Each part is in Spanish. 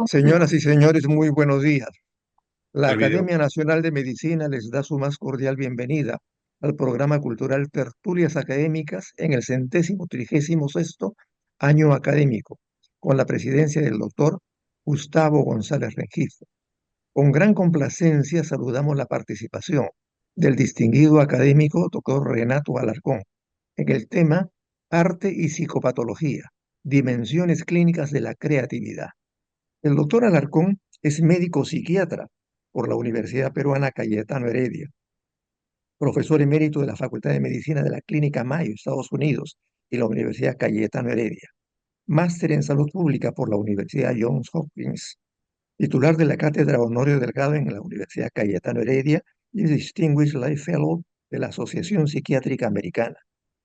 Señoras y señores, muy buenos días. La El video. Academia Nacional de Medicina les da su más cordial bienvenida al programa cultural Tertulias Académicas en el 136º año académico, con la presidencia del doctor Gustavo González Rengifo. Con gran complacencia saludamos la participación del distinguido académico doctor Renato Alarcón en el tema Arte y Psicopatología, Dimensiones Clínicas de la Creatividad. El doctor Alarcón es médico psiquiatra por la Universidad Peruana Cayetano Heredia, profesor emérito de la Facultad de Medicina de la Clínica Mayo, Estados Unidos, y la Universidad Cayetano Heredia, máster en salud pública por la Universidad Johns Hopkins, titular de la Cátedra Honorio Delgado en la Universidad Cayetano Heredia y Distinguished Life Fellow de la Asociación Psiquiátrica Americana,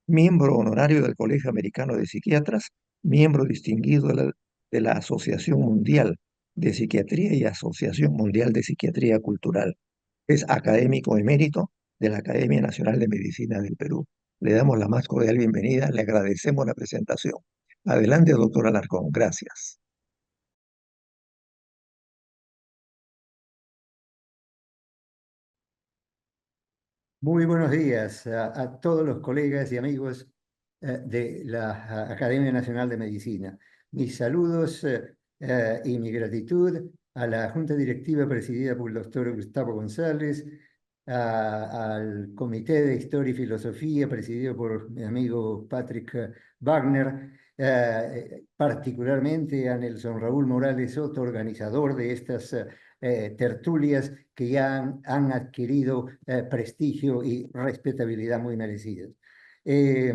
miembro honorario del Colegio Americano de Psiquiatras, miembro distinguido de la Asociación Mundial de Psiquiatría y Asociación Mundial de Psiquiatría Cultural. Es académico emérito de la Academia Nacional de Medicina del Perú. Le damos la más cordial bienvenida, le agradecemos la presentación. Adelante, doctor Alarcón. Gracias. Muy buenos días a todos los colegas y amigos de la Academia Nacional de Medicina. Mis saludos y mi gratitud a la Junta Directiva presidida por el doctor Gustavo González, al Comité de Historia y Filosofía presidido por mi amigo Patrick Wagner, particularmente a Nelson Raúl Morales Soto, organizador de estas tertulias que ya han adquirido prestigio y respetabilidad muy merecidos. Eh,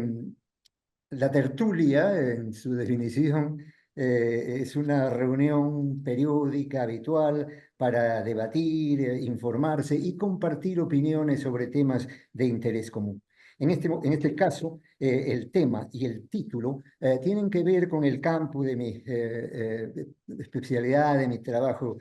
la tertulia, en su definición, es una reunión periódica, habitual, para debatir, informarse y compartir opiniones sobre temas de interés común. En este caso, el tema y el título tienen que ver con el campo de mi especialidad, de mi trabajo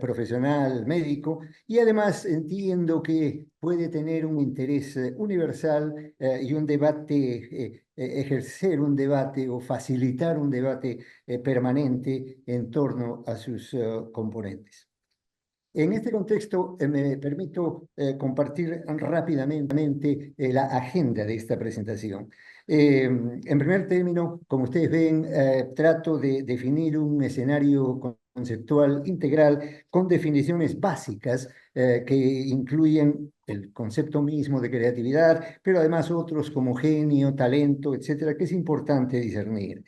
profesional médico, y además entiendo que puede tener un interés universal y un debate, ejercer un debate o facilitar un debate permanente en torno a sus componentes. En este contexto, me permito compartir rápidamente la agenda de esta presentación. En primer término, como ustedes ven, trato de definir un escenario conceptual integral con definiciones básicas que incluyen el concepto mismo de creatividad, pero además otros como genio, talento, etcétera, que es importante discernir.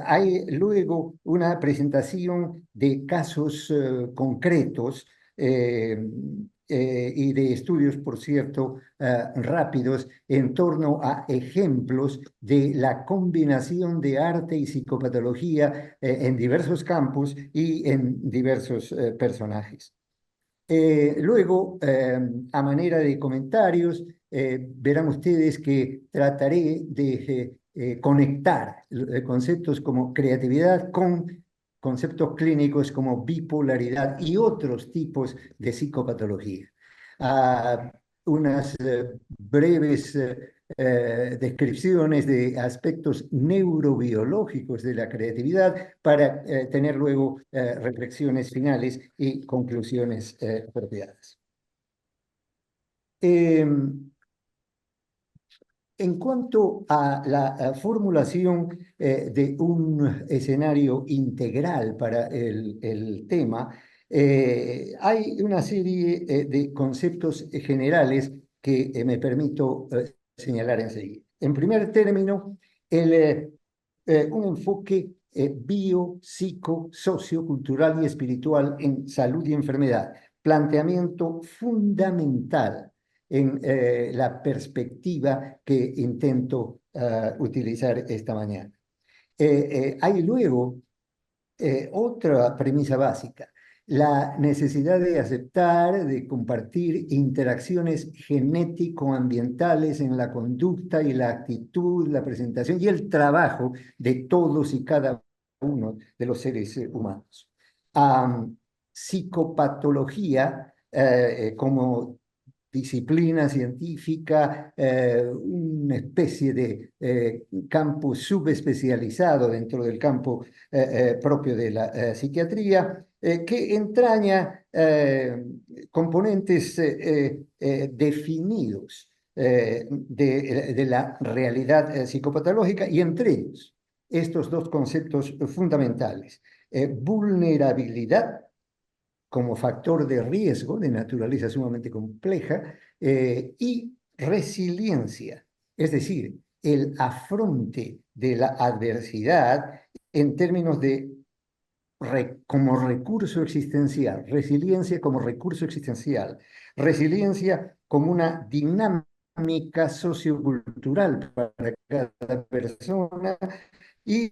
Hay luego una presentación de casos concretos y de estudios, por cierto, rápidos en torno a ejemplos de la combinación de arte y psicopatología en diversos campos y en diversos personajes. Luego, a manera de comentarios, verán ustedes que trataré de conectar conceptos como creatividad con conceptos clínicos como bipolaridad y otros tipos de psicopatología. Ah, unas breves descripciones de aspectos neurobiológicos de la creatividad para tener luego reflexiones finales y conclusiones apropiadas. En cuanto a la formulación de un escenario integral para el tema, hay una serie de conceptos generales que me permito señalar enseguida. En primer término, un enfoque bio, psico, sociocultural y espiritual en salud y enfermedad. Planteamiento fundamental en la perspectiva que intento utilizar esta mañana. Hay luego otra premisa básica, la necesidad de aceptar, de compartir interacciones genético-ambientales en la conducta y la actitud, la presentación y el trabajo de todos y cada uno de los seres humanos. Psicopatología, como disciplina científica, una especie de campo subespecializado dentro del campo propio de la psiquiatría, que entraña componentes definidos de la realidad psicopatológica, y entre ellos estos dos conceptos fundamentales: vulnerabilidad como factor de riesgo de naturaleza sumamente compleja, y resiliencia, es decir, el afronte de la adversidad en términos de como recurso existencial, resiliencia como recurso existencial, resiliencia como una dinámica sociocultural para cada persona y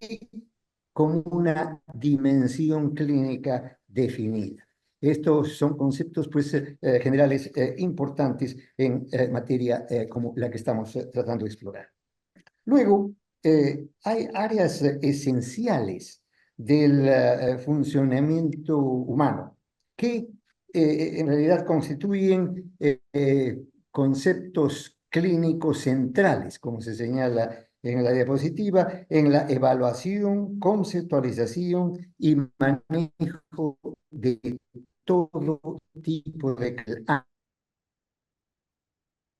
con una dimensión clínica definida. Estos son conceptos pues, generales importantes en materia como la que estamos tratando de explorar. Luego, hay áreas esenciales del funcionamiento humano que en realidad constituyen conceptos clínicos centrales, como se señala en la diapositiva, en la evaluación, conceptualización y manejo de todo tipo de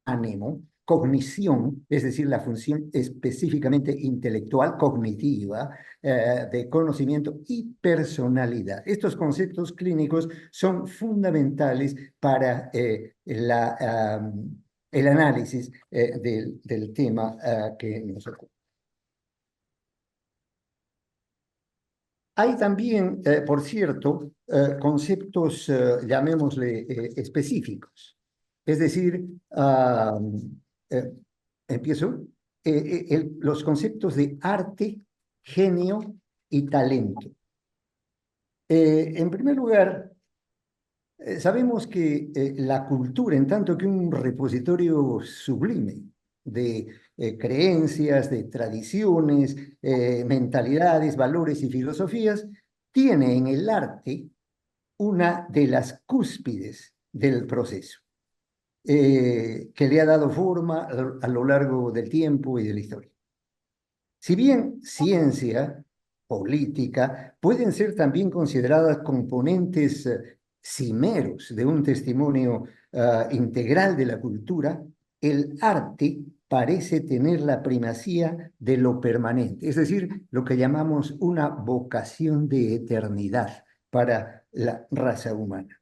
ánimo, cognición, es decir, la función específicamente intelectual, cognitiva, de conocimiento, y personalidad. Estos conceptos clínicos son fundamentales para el análisis del tema que nos ocupa. Hay también, por cierto, conceptos, llamémosle, específicos. Es decir, eh, empiezo, los conceptos de arte, genio y talento. En primer lugar, sabemos que la cultura, en tanto que un repositorio sublime de creencias, de tradiciones, mentalidades, valores y filosofías, tiene en el arte una de las cúspides del proceso, que le ha dado forma a lo largo del tiempo y de la historia. Si bien ciencia, política, pueden ser también consideradas componentes cimeros de un testimonio integral de la cultura, el arte parece tener la primacía de lo permanente, es decir, lo que llamamos una vocación de eternidad para la raza humana.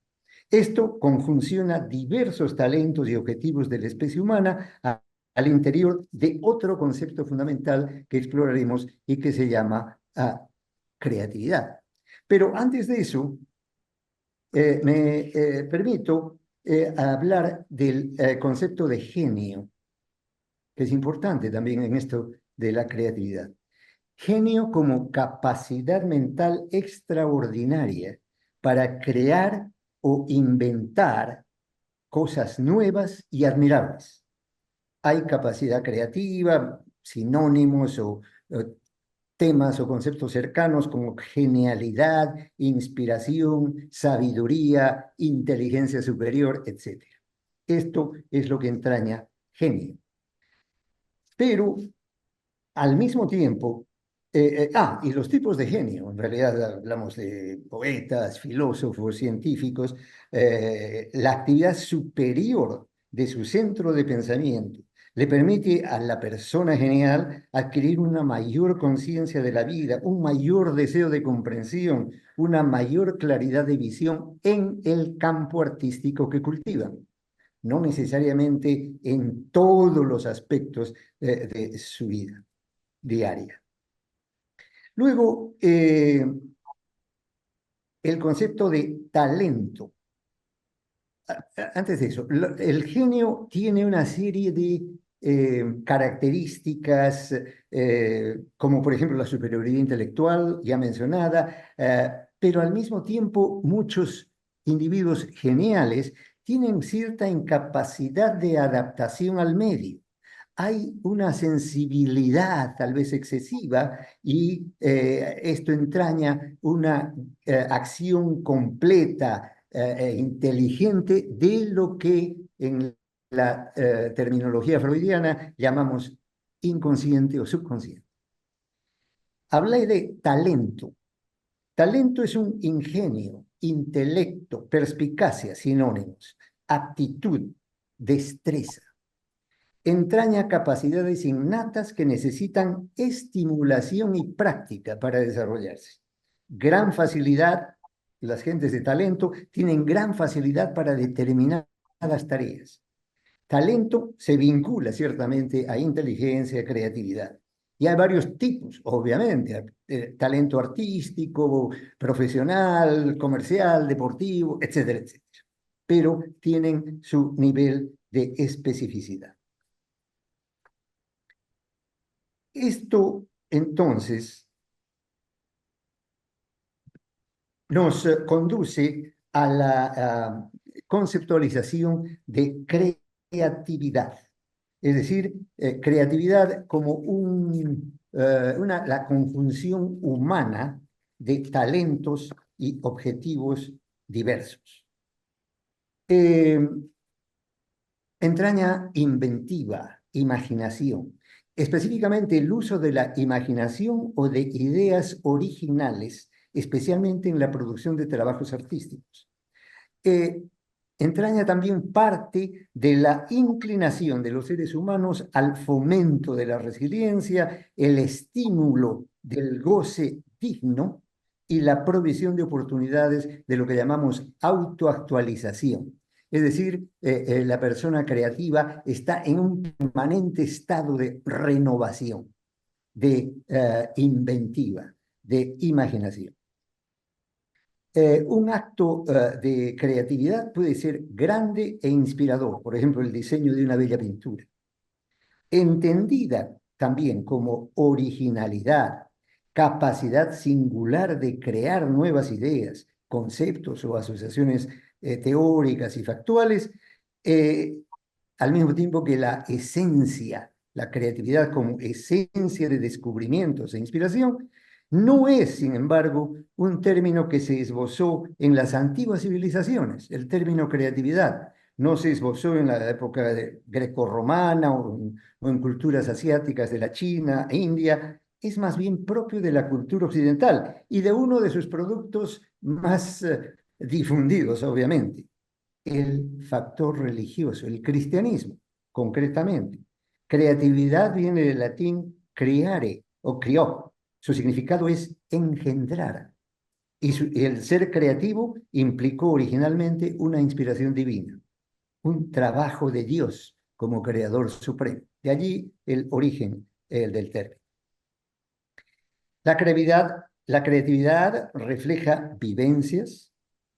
Esto conjunciona diversos talentos y objetivos de la especie humana al interior de otro concepto fundamental que exploraremos y que se llama creatividad. Pero antes de eso, me permito hablar del concepto de genio, que es importante también en esto de la creatividad. Genio como capacidad mental extraordinaria para crear o inventar cosas nuevas y admirables. Hay capacidad creativa, sinónimos o temas o conceptos cercanos como genialidad, inspiración, sabiduría, inteligencia superior, etc. Esto es lo que entraña genio. Pero al mismo tiempo, y los tipos de genio, en realidad hablamos de poetas, filósofos, científicos, la actividad superior de su centro de pensamiento le permite a la persona genial adquirir una mayor conciencia de la vida, un mayor deseo de comprensión, una mayor claridad de visión en el campo artístico que cultivan, no necesariamente en todos los aspectos de su vida diaria. Luego, el concepto de talento. Antes de eso, el genio tiene una serie de características, como por ejemplo la superioridad intelectual, ya mencionada, pero al mismo tiempo muchos individuos geniales tienen cierta incapacidad de adaptación al medio. Hay una sensibilidad tal vez excesiva y esto entraña una acción completa, inteligente de lo que en la terminología freudiana llamamos inconsciente o subconsciente. Hablé de talento. Talento es un ingenio, intelecto, perspicacia, sinónimos, aptitud, destreza. Entraña capacidades innatas que necesitan estimulación y práctica para desarrollarse. Gran facilidad, las gentes de talento tienen gran facilidad para determinadas tareas. Talento se vincula ciertamente a inteligencia, creatividad. Y hay varios tipos, obviamente, talento artístico, profesional, comercial, deportivo, etcétera, etcétera. Pero tienen su nivel de especificidad. Esto, entonces, nos conduce a la conceptualización de creatividad. Es decir, creatividad como la conjunción humana de talentos y objetivos diversos. Entraña inventiva, imaginación, específicamente el uso de la imaginación o de ideas originales, especialmente en la producción de trabajos artísticos. Entraña también parte de la inclinación de los seres humanos al fomento de la resiliencia, el estímulo del goce digno y la provisión de oportunidades de lo que llamamos autoactualización. Es decir, la persona creativa está en un permanente estado de renovación, de inventiva, de imaginación. Un acto de creatividad puede ser grande e inspirador, por ejemplo, el diseño de una bella pintura. Entendida también como originalidad, capacidad singular de crear nuevas ideas, conceptos o asociaciones teóricas y factuales, al mismo tiempo que la esencia, la creatividad como esencia de descubrimientos e inspiración, no es, sin embargo, un término que se esbozó en las antiguas civilizaciones. El término creatividad no se esbozó en la época grecorromana o en culturas asiáticas de la China e India. Es más bien propio de la cultura occidental y de uno de sus productos más difundidos, obviamente, el factor religioso, el cristianismo, concretamente. Creatividad viene del latín creare o crió. Su significado es engendrar. Y el ser creativo implicó originalmente una inspiración divina, un trabajo de Dios como creador supremo. De allí el origen del término. La creatividad refleja vivencias,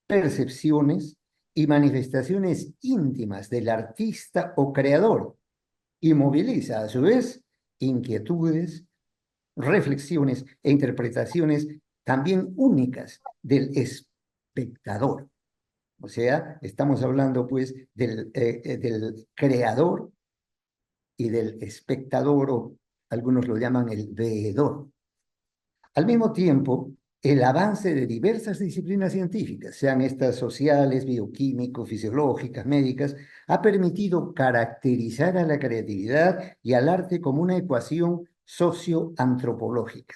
percepciones y manifestaciones íntimas del artista o creador y moviliza a su vez inquietudes, reflexiones e interpretaciones también únicas del espectador. O sea, estamos hablando pues del creador y del espectador, o algunos lo llaman el veedor. Al mismo tiempo, el avance de diversas disciplinas científicas, sean estas sociales, bioquímicos, fisiológicas, médicas, ha permitido caracterizar a la creatividad y al arte como una ecuación socioantropológica,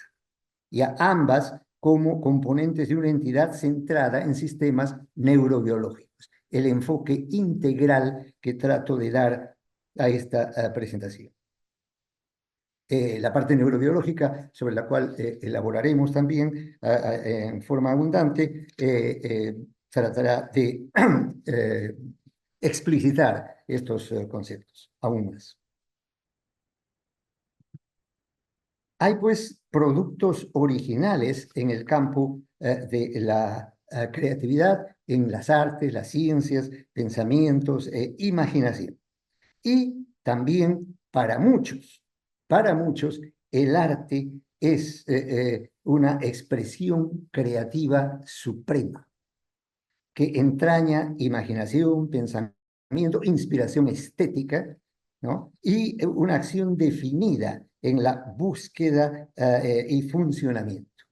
y a ambas como componentes de una entidad centrada en sistemas neurobiológicos. El enfoque integral que trato de dar a esta presentación. La parte neurobiológica, sobre la cual elaboraremos también en forma abundante, tratará de explicitar estos conceptos aún más. Hay pues productos originales en el campo de la creatividad, en las artes, las ciencias, pensamientos e imaginación. Y también para muchos, el arte es una expresión creativa suprema que entraña imaginación, pensamiento, inspiración estética, ¿no? Y una acción definida en la búsqueda y funcionamiento.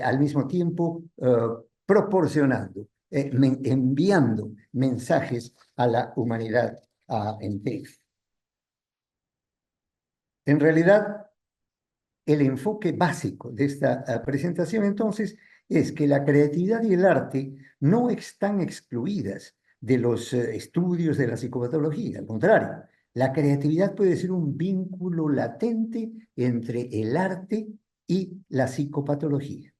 Al mismo tiempo, enviando mensajes a la humanidad en TEF. En realidad, el enfoque básico de esta presentación, entonces, es que la creatividad y el arte no están excluidas de los estudios de la psicopatología. Al contrario, la creatividad puede ser un vínculo latente entre el arte y la psicopatología.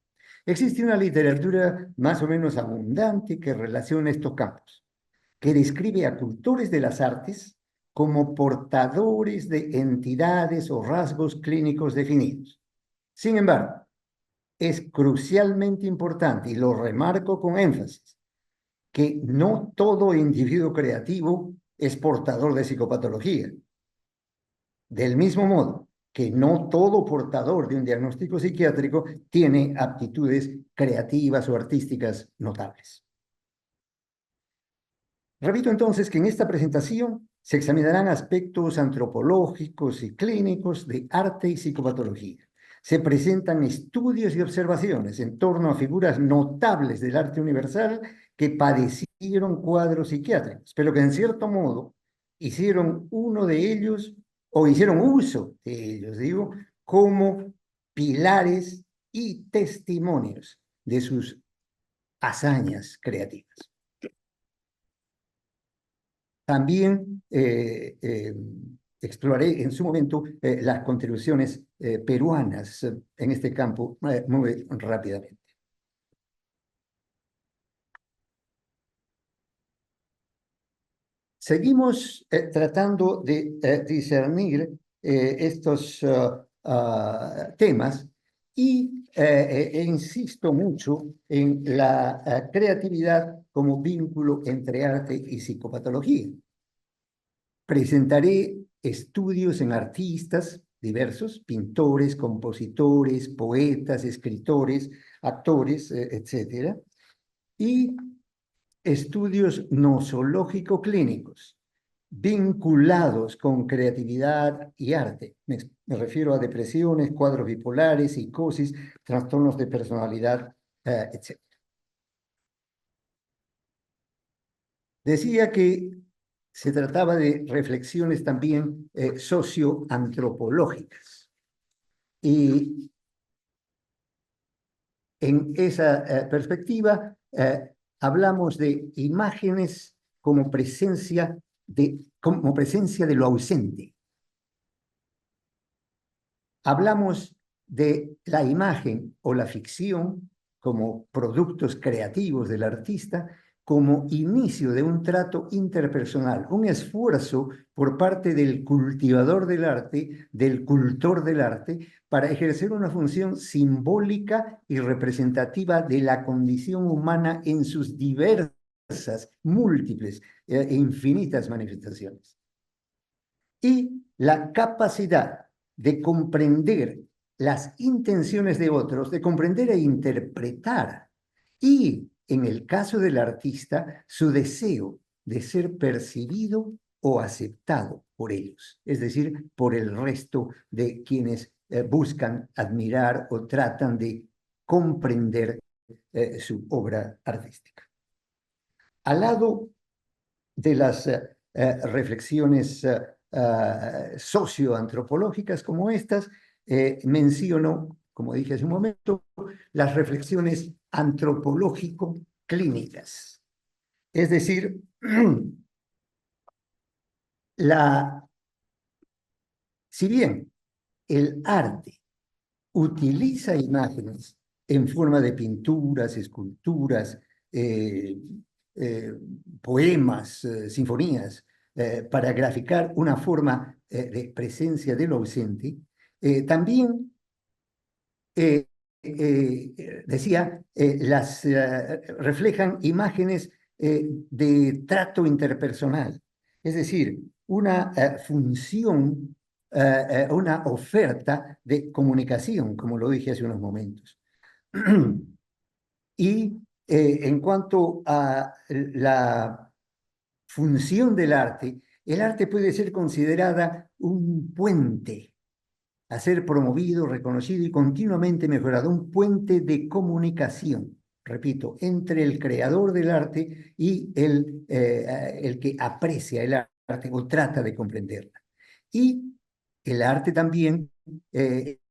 Existe una literatura más o menos abundante que relaciona estos campos, que describe a cultores de las artes como portadores de entidades o rasgos clínicos definidos. Sin embargo, es crucialmente importante, y lo remarco con énfasis, que no todo individuo creativo es portador de psicopatología. Del mismo modo que no todo portador de un diagnóstico psiquiátrico tiene aptitudes creativas o artísticas notables. Repito entonces que en esta presentación se examinarán aspectos antropológicos y clínicos de arte y psicopatología. Se presentan estudios y observaciones en torno a figuras notables del arte universal que padecieron cuadros psiquiátricos, pero que en cierto modo hicieron uno de ellos, o hicieron uso de ellos, digo, como pilares y testimonios de sus hazañas creativas. También exploraré en su momento las contribuciones peruanas en este campo muy rápidamente. Seguimos tratando de discernir estos temas y insisto mucho en la creatividad como vínculo entre arte y psicopatología. Presentaré estudios en artistas diversos, pintores, compositores, poetas, escritores, actores, etcétera, y estudios nosológico-clínicos vinculados con creatividad y arte. Me refiero a depresiones, cuadros bipolares, psicosis, trastornos de personalidad, etc. Decía que se trataba de reflexiones también socioantropológicas. Y en esa perspectiva hablamos de imágenes como presencia de lo ausente. Hablamos de la imagen o la ficción como productos creativos del artista, como inicio de un trato interpersonal, un esfuerzo por parte del cultivador del arte, del cultor del arte, para ejercer una función simbólica y representativa de la condición humana en sus diversas, múltiples e infinitas manifestaciones. Y la capacidad de comprender las intenciones de otros, de comprender e interpretar, y en el caso del artista, su deseo de ser percibido o aceptado por ellos, es decir, por el resto de quienes buscan admirar o tratan de comprender su obra artística. Al lado de las reflexiones socioantropológicas como estas, menciono, como dije hace un momento, las reflexiones antropológico-clínicas. Es decir, si bien el arte utiliza imágenes en forma de pinturas, esculturas, poemas, sinfonías, para graficar una forma de presencia de lo ausente, también decía, reflejan imágenes de trato interpersonal, es decir, una función, una oferta de comunicación, como lo dije hace unos momentos. Y en cuanto a la función del arte, el arte puede ser considerada un puente a ser promovido, reconocido y continuamente mejorado, un puente de comunicación, repito, entre el creador del arte y el que aprecia el arte. arte o trata de comprenderla. Y el arte también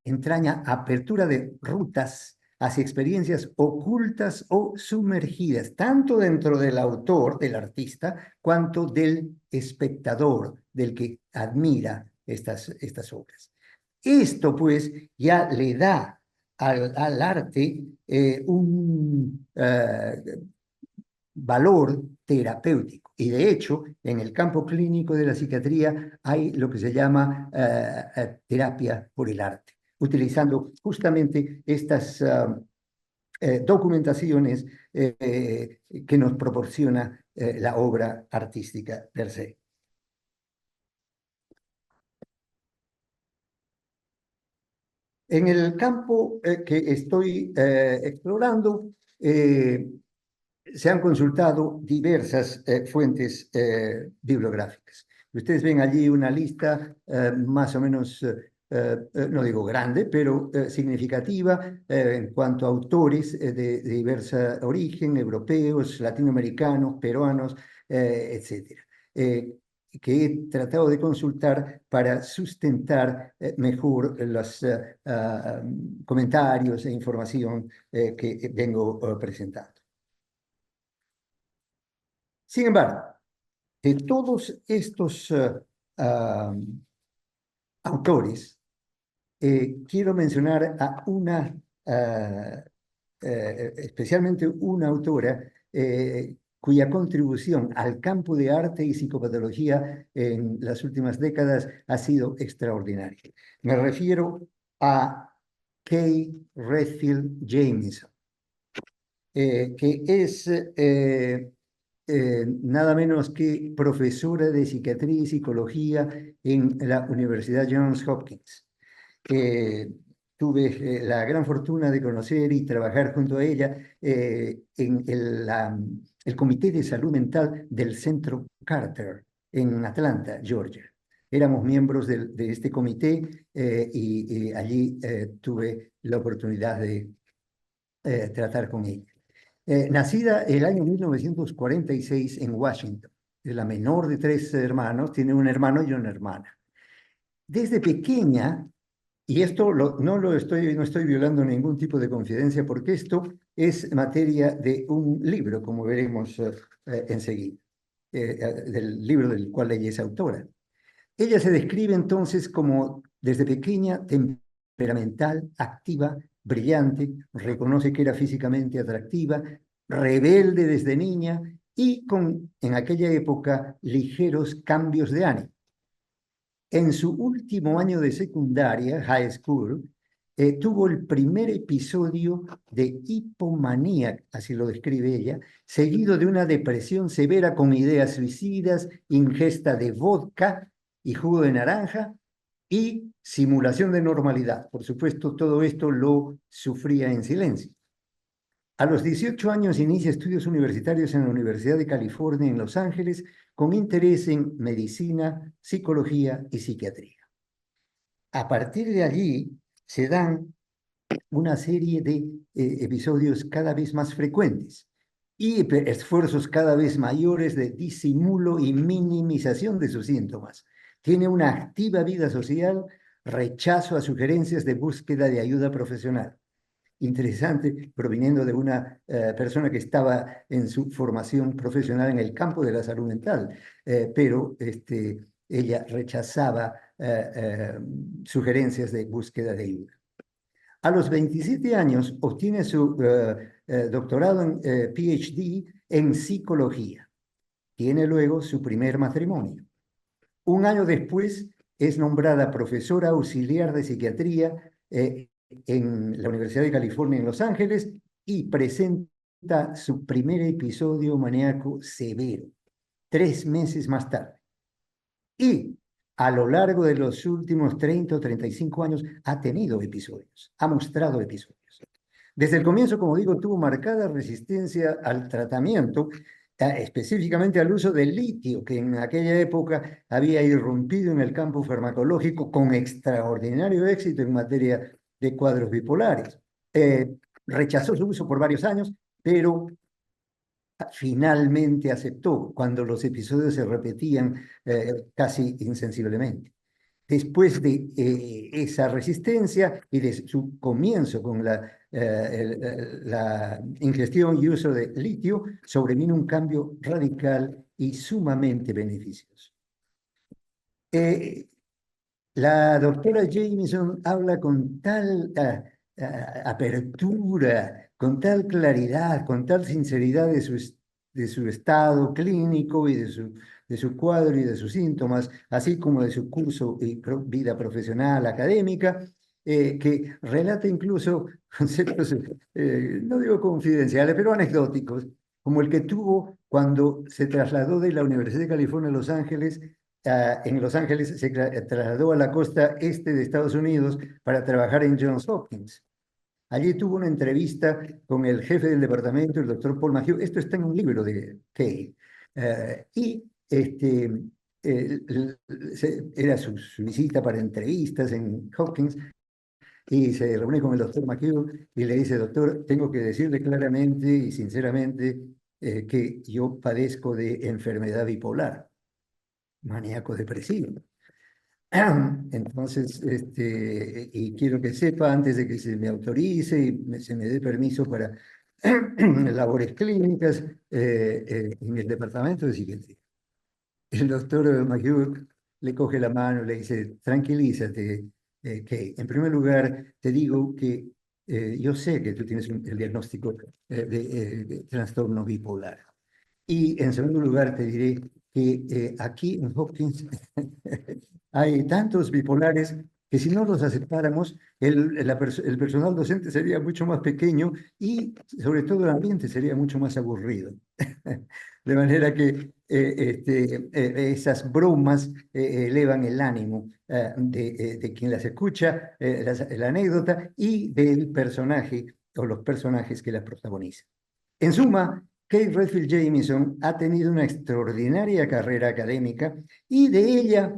entraña apertura de rutas hacia experiencias ocultas o sumergidas, tanto dentro del autor, del artista, cuanto del espectador, del que admira estas obras. Esto, pues, ya le da al arte un valor terapéutico. Y de hecho, en el campo clínico de la psiquiatría hay lo que se llama terapia por el arte, utilizando justamente estas documentaciones que nos proporciona la obra artística per se. En el campo que estoy explorando, se han consultado diversas fuentes bibliográficas. Ustedes ven allí una lista más o menos, no digo grande, pero significativa en cuanto a autores de diversa origen, europeos, latinoamericanos, peruanos, etcétera. Que he tratado de consultar para sustentar mejor los comentarios e información que vengo presentando. Sin embargo, de todos estos autores, quiero mencionar a una, especialmente una autora cuya contribución al campo de arte y psicopatología en las últimas décadas ha sido extraordinaria. Me refiero a Kay Redfield Jamison, que es nada menos que profesora de psiquiatría y psicología en la Universidad Johns Hopkins. Tuve la gran fortuna de conocer y trabajar junto a ella en el Comité de Salud Mental del Centro Carter en Atlanta, Georgia. Éramos miembros de este comité y allí tuve la oportunidad de tratar con ella. Nacida el año 1946 en Washington, es la menor de 3 hermanos, tiene un hermano y una hermana. Desde pequeña, y esto no estoy violando ningún tipo de confidencia, porque esto es materia de un libro, como veremos enseguida, del libro del cual ella es autora. Ella se describe entonces como, desde pequeña, temperamental, activa, brillante, reconoce que era físicamente atractiva, rebelde desde niña y con, en aquella época, ligeros cambios de ánimo. En su último año de secundaria, high school, tuvo el primer episodio de hipomanía, así lo describe ella, seguido de una depresión severa con ideas suicidas, ingesta de vodka y jugo de naranja y simulación de normalidad. Por supuesto, todo esto lo sufría en silencio. A los 18 años inicia estudios universitarios en la Universidad de California en Los Ángeles, con interés en medicina, psicología y psiquiatría. A partir de allí se dan una serie de episodios cada vez más frecuentes y esfuerzos cada vez mayores de disimulo y minimización de sus síntomas. Tiene una activa vida social, rechazo a sugerencias de búsqueda de ayuda profesional. Interesante, proviniendo de una persona que estaba en su formación profesional en el campo de la salud mental, pero ella rechazaba sugerencias de búsqueda de ayuda. A los 27 años obtiene su doctorado en PhD en psicología. Tiene luego su primer matrimonio. Un año después es nombrada profesora auxiliar de psiquiatría en la Universidad de California en Los Ángeles y presenta su primer episodio maníaco severo, 3 meses más tarde. Y a lo largo de los últimos 30 o 35 años ha tenido episodios, ha mostrado episodios. Desde el comienzo, como digo, tuvo marcada resistencia al tratamiento, específicamente al uso del litio, que en aquella época había irrumpido en el campo farmacológico con extraordinario éxito en materia de cuadros bipolares. Rechazó su uso por varios años, pero finalmente aceptó cuando los episodios se repetían casi insensiblemente. Después de esa resistencia y de su comienzo con la ingestión y uso de litio, sobrevino un cambio radical y sumamente beneficioso. La doctora Jameson habla con tal apertura, con tal claridad, con tal sinceridad de su estado clínico y de su cuadro y de sus síntomas, así como de su curso y vida profesional, académica, que relata incluso conceptos, no digo confidenciales, pero anecdóticos, como el que tuvo cuando se trasladó de la Universidad de California a Los Ángeles. En Los Ángeles se trasladó a la costa este de Estados Unidos para trabajar en Johns Hopkins. Allí tuvo una entrevista con el jefe del departamento, el doctor Paul McHugh. Esto está en un libro de Kay. Y era su visita para entrevistas en Hopkins y se reúne con el doctor McHugh y le dice, doctor, tengo que decirle claramente y sinceramente que yo padezco de enfermedad bipolar, maníaco depresivo. Entonces, y quiero que sepa, antes de que se me autorice y se me dé permiso para labores clínicas en el departamento de psiquiatría. El doctor McHugh le coge la mano y le dice, tranquilízate, que en primer lugar te digo que yo sé que tú tienes el diagnóstico de trastorno bipolar. Y en segundo lugar te diré que aquí en Hopkins hay tantos bipolares que si no los aceptáramos, el personal docente sería mucho más pequeño y sobre todo el ambiente sería mucho más aburrido. De manera que esas bromas elevan el ánimo de quien las escucha, la anécdota y del personaje o los personajes que las protagonizan. En suma, Kate Redfield Jamison ha tenido una extraordinaria carrera académica y de ella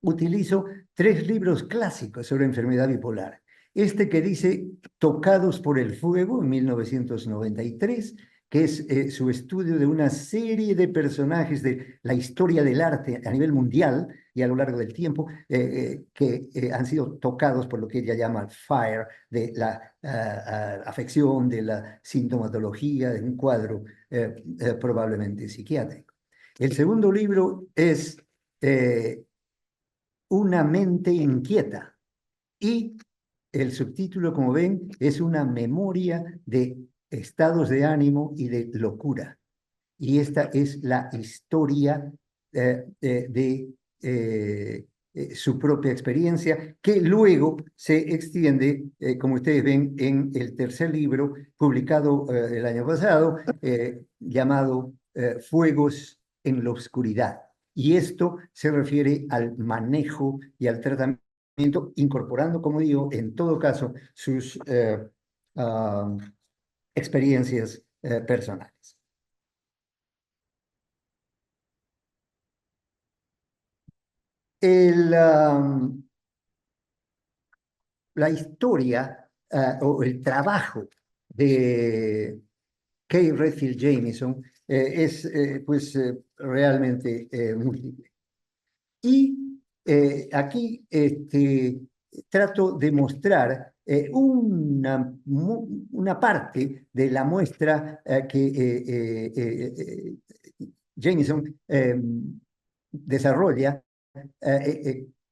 utilizo 3 libros clásicos sobre enfermedad bipolar. Este que dice Tocados por el Fuego, en 1993, que es su estudio de una serie de personajes de la historia del arte a nivel mundial y a lo largo del tiempo, que han sido tocados por lo que ella llama FIRE, de la afección, de la sintomatología, de un cuadro probablemente psiquiátrico. El segundo libro es Una mente inquieta y el subtítulo, como ven, es una memoria de estados de ánimo y de locura. Y esta es la historia de su propia experiencia, que luego se extiende, como ustedes ven, en el tercer libro, publicado el año pasado, llamado Fuegos en la Oscuridad. Y esto se refiere al manejo y al tratamiento, incorporando, como digo, en todo caso, sus experiencias personales. La historia o el trabajo de Kay Redfield Jamison es realmente múltiple. Y aquí trato de mostrar una parte de la muestra que Jamison desarrolla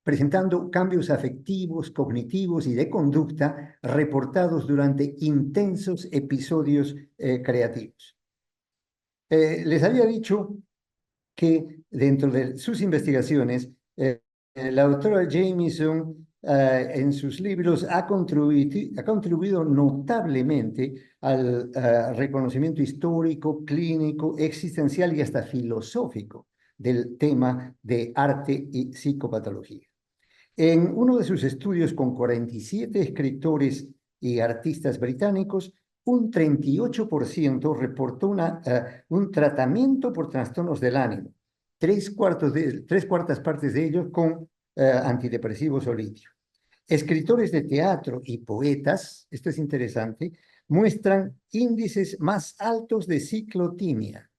presentando cambios afectivos, cognitivos y de conducta reportados durante intensos episodios creativos. Les había dicho que dentro de sus investigaciones, la doctora Jamison en sus libros ha contribuido notablemente al reconocimiento histórico, clínico, existencial y hasta filosófico del tema de arte y psicopatología. En uno de sus estudios con 47 escritores y artistas británicos, un 38% reportó un tratamiento por trastornos del ánimo, tres cuartas partes de ellos con antidepresivos o litio. Escritores de teatro y poetas, esto es interesante, muestran índices más altos de ciclotimia,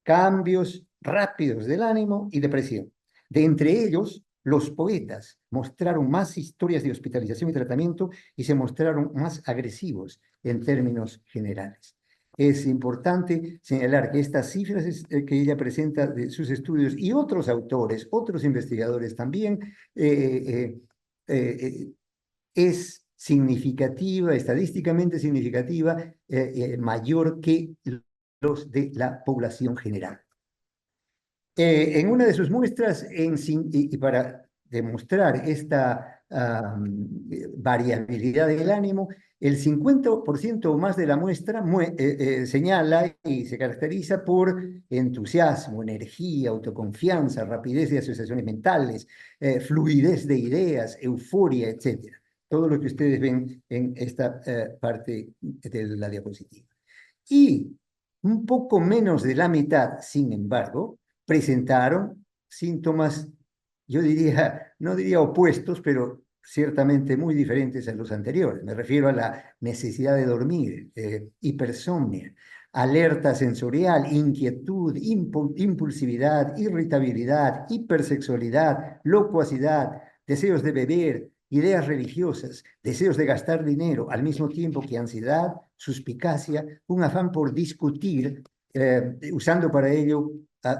cambios rápidos del ánimo y depresión. De entre ellos, los poetas mostraron más historias de hospitalización y tratamiento y se mostraron más agresivos en términos generales. Es importante señalar que estas cifras que ella presenta de sus estudios y otros autores, otros investigadores también, es significativa, estadísticamente significativa, mayor que los de la población general. En una de sus muestras, y para demostrar esta variabilidad del ánimo, el 50% o más de la muestra señala y se caracteriza por entusiasmo, energía, autoconfianza, rapidez de asociaciones mentales, fluidez de ideas, euforia, etc. Todo lo que ustedes ven en esta parte de la diapositiva. Y un poco menos de la mitad, sin embargo, presentaron síntomas, yo diría, no diría opuestos, pero ciertamente muy diferentes a los anteriores. Me refiero a la necesidad de dormir, hipersomnia, alerta sensorial, inquietud, impulsividad, irritabilidad, hipersexualidad, locuacidad, deseos de beber, ideas religiosas, deseos de gastar dinero, al mismo tiempo que ansiedad, suspicacia, un afán por discutir, usando para ello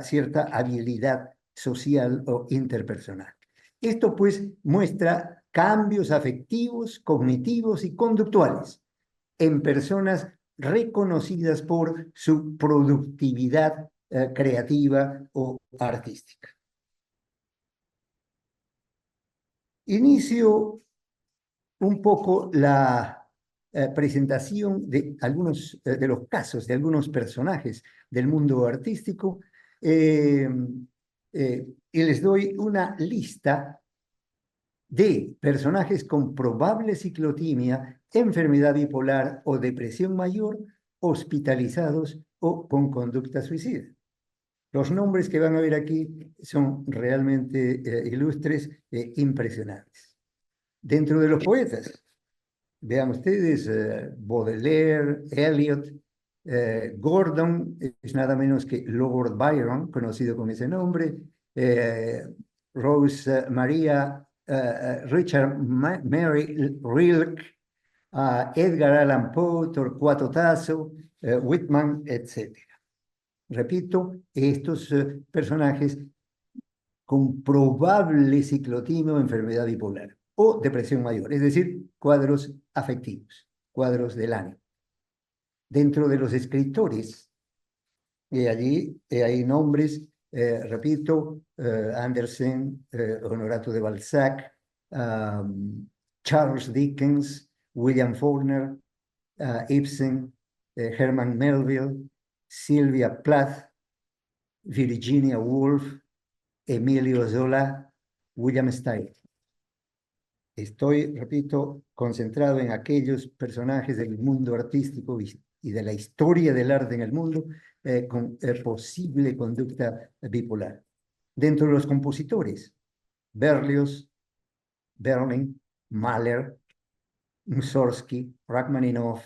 cierta habilidad social o interpersonal. Esto pues muestra cambios afectivos, cognitivos y conductuales en personas reconocidas por su productividad creativa o artística. Inicio un poco la presentación de algunos de los casos de algunos personajes del mundo artístico y les doy una lista de personajes con probable ciclotimia, enfermedad bipolar o depresión mayor, hospitalizados o con conducta suicida. Los nombres que van a ver aquí son realmente ilustres e impresionantes. Dentro de los poetas, vean ustedes, Baudelaire, Eliot, Gordon, es nada menos que Lord Byron, conocido con ese nombre, Rose Maria, Richard Mary Rilke, Edgar Allan Poe, Torquato Tasso, Whitman, etc. Repito, estos personajes con probable ciclotimia o enfermedad bipolar o depresión mayor, es decir, cuadros afectivos, cuadros del ánimo. Dentro de los escritores, allí hay nombres, repito, Andersen, Honorato de Balzac, Charles Dickens, William Faulkner, Ibsen, Herman Melville, Sylvia Plath, Virginia Woolf, Emilio Zola, William Stein. Estoy, repito, concentrado en aquellos personajes del mundo artístico y de la historia del arte en el mundo con posible conducta bipolar. Dentro de los compositores, Berlioz, Berlin, Mahler, Mussorgsky, Rachmaninoff,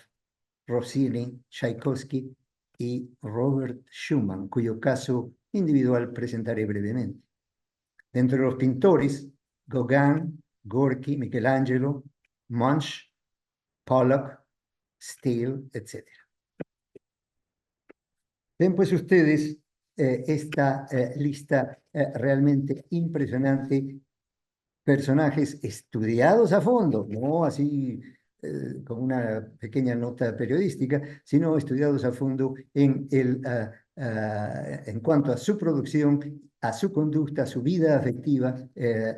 Rossini, Tchaikovsky y Robert Schumann, cuyo caso individual presentaré brevemente. Dentro de los pintores, Gauguin, Gorky, Michelangelo, Munch, Pollock, Steele, etc. Ven pues ustedes esta lista realmente impresionante, personajes estudiados a fondo, no así con una pequeña nota periodística, sino estudiados a fondo en cuanto a su producción, a su conducta, a su vida afectiva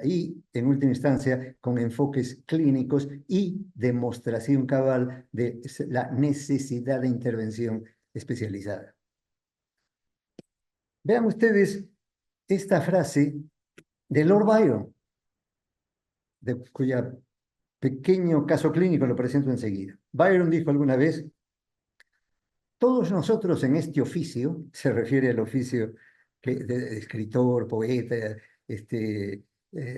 y, en última instancia, con enfoques clínicos y demostración cabal de la necesidad de intervención especializada. Vean ustedes esta frase de Lord Byron, de cuya pequeño caso clínico lo presento enseguida. Byron dijo alguna vez: todos nosotros en este oficio, se refiere al oficio de escritor, poeta,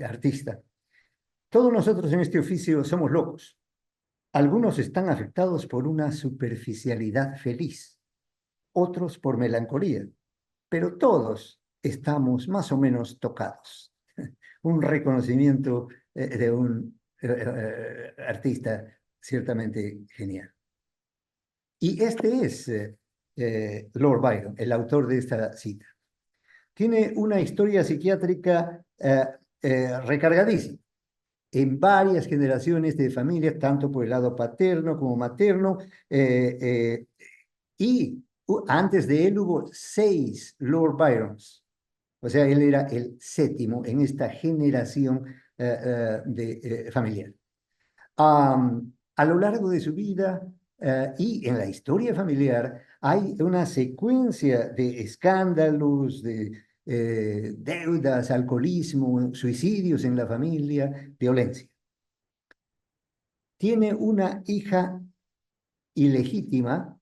artista, todos nosotros en este oficio somos locos. Algunos están afectados por una superficialidad feliz, otros por melancolía, pero todos estamos más o menos tocados. Un reconocimiento de un artista ciertamente genial. Y este es Lord Byron, el autor de esta cita. Tiene una historia psiquiátrica recargadísima en varias generaciones de familias, tanto por el lado paterno como materno, y antes de él hubo 6 Lord Byrons. O sea, él era el séptimo en esta generación familiar. A lo largo de su vida y en la historia familiar hay una secuencia de escándalos, de deudas, alcoholismo, suicidios en la familia, violencia. Tiene una hija ilegítima,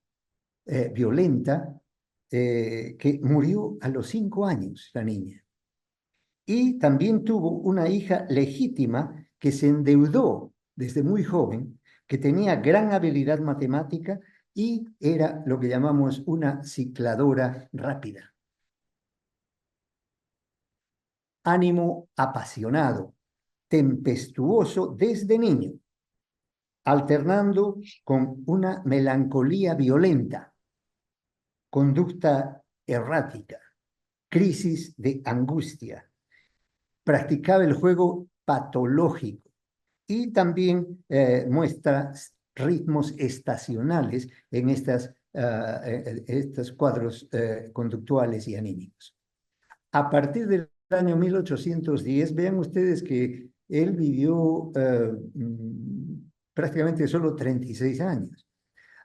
violenta, que murió a los 5 años, la niña. Y también tuvo una hija legítima que se endeudó desde muy joven, que tenía gran habilidad matemática y era lo que llamamos una cicladora rápida. Ánimo apasionado, tempestuoso desde niño, alternando con una melancolía violenta, conducta errática, crisis de angustia. Practicaba el juego patológico y también muestra ritmos estacionales en estos cuadros conductuales y anímicos. A partir del año 1810, vean ustedes que él vivió prácticamente solo 36 años.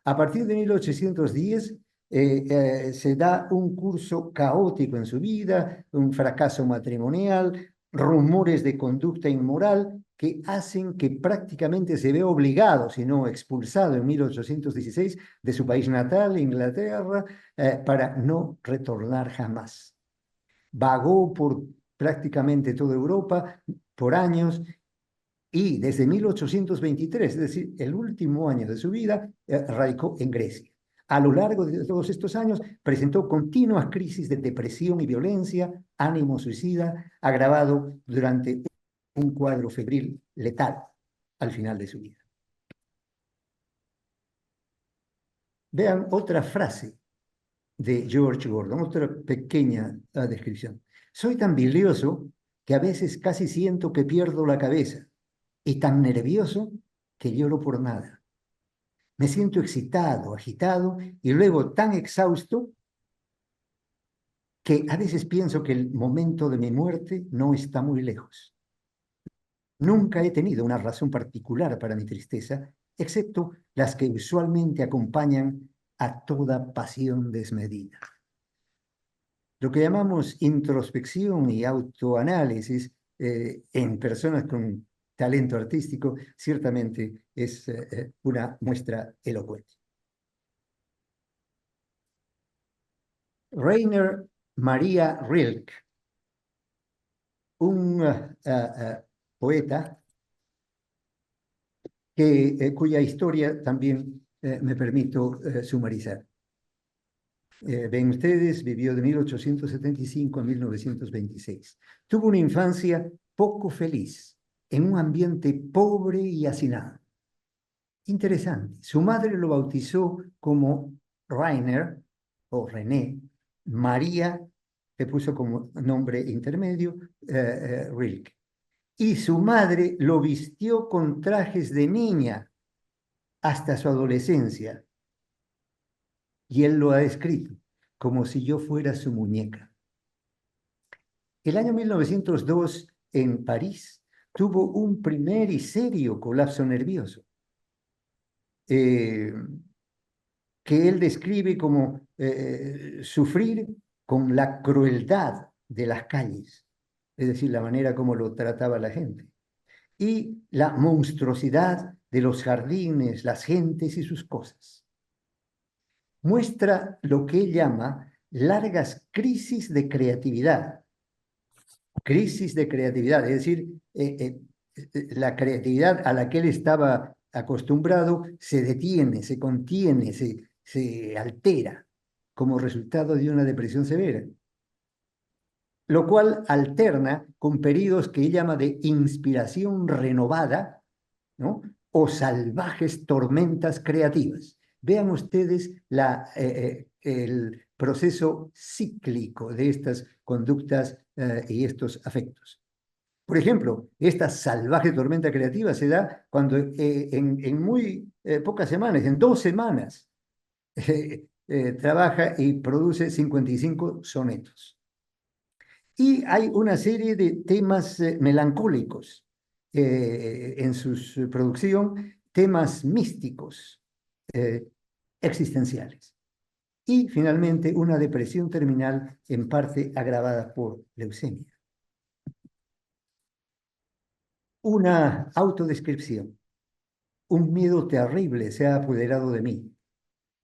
A partir de 1810 se da un curso caótico en su vida, un fracaso matrimonial, rumores de conducta inmoral que hacen que prácticamente se vea obligado, si no expulsado en 1816 de su país natal, Inglaterra, para no retornar jamás. Vagó por prácticamente toda Europa por años y desde 1823, es decir, el último año de su vida, radicó en Grecia. A lo largo de todos estos años presentó continuas crisis de depresión y violencia, ánimo suicida, agravado durante un cuadro febril letal al final de su vida. Vean otra frase de George Gordon, otra pequeña descripción. Soy tan bilioso que a veces casi siento que pierdo la cabeza y tan nervioso que lloro por nada. Me siento excitado, agitado y luego tan exhausto que a veces pienso que el momento de mi muerte no está muy lejos. Nunca he tenido una razón particular para mi tristeza, excepto las que usualmente acompañan a toda pasión desmedida. Lo que llamamos introspección y autoanálisis en personas con talento artístico ciertamente es una muestra elocuente. Rainer Maria Rilke, un poeta cuya historia también me permito sumarizar. Ven ustedes, vivió de 1875 a 1926. Tuvo una infancia poco feliz, en un ambiente pobre y hacinado. Interesante. Su madre lo bautizó como Rainer o René, María, le puso como nombre intermedio, Rilke. Y su madre lo vistió con trajes de niña hasta su adolescencia. Y él lo ha escrito como si yo fuera su muñeca. El año 1902, en París, tuvo un primer y serio colapso nervioso, que él describe como sufrir con la crueldad de las calles, es decir, la manera como lo trataba la gente, y la monstruosidad de los jardines, las gentes y sus cosas. Muestra lo que él llama largas crisis de creatividad. Crisis de creatividad, es decir, la creatividad a la que él estaba acostumbrado se detiene, se contiene, se altera como resultado de una depresión severa, lo cual alterna con periodos que él llama de inspiración renovada, ¿no? O salvajes tormentas creativas. Vean ustedes el proceso cíclico de estas conductas y estos afectos. Por ejemplo, esta salvaje tormenta creativa se da cuando en muy pocas semanas, en 2 semanas, trabaja y produce 55 sonetos. Y hay una serie de temas melancólicos en su producción, temas místicos, eh, existenciales. Y finalmente una depresión terminal en parte agravada por leucemia. Una autodescripción. Un miedo terrible se ha apoderado de mí.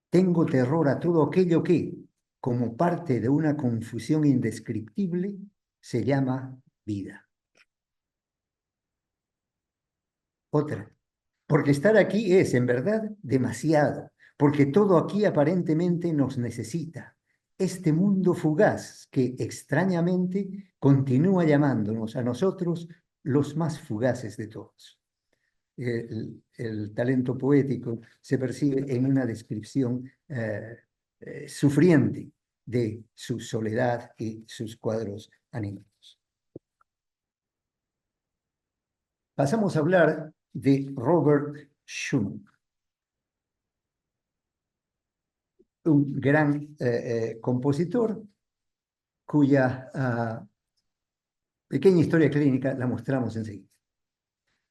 Tengo terror a todo aquello que, como parte de una confusión indescriptible, se llama vida. Otra. Porque estar aquí es, en verdad, demasiado. Porque todo aquí aparentemente nos necesita. Este mundo fugaz que, extrañamente, continúa llamándonos a nosotros los más fugaces de todos. El talento poético se percibe en una descripción sufriente de su soledad y sus cuadros anímicos. Pasamos a hablar de Robert Schumann, un gran compositor cuya pequeña historia clínica la mostramos enseguida.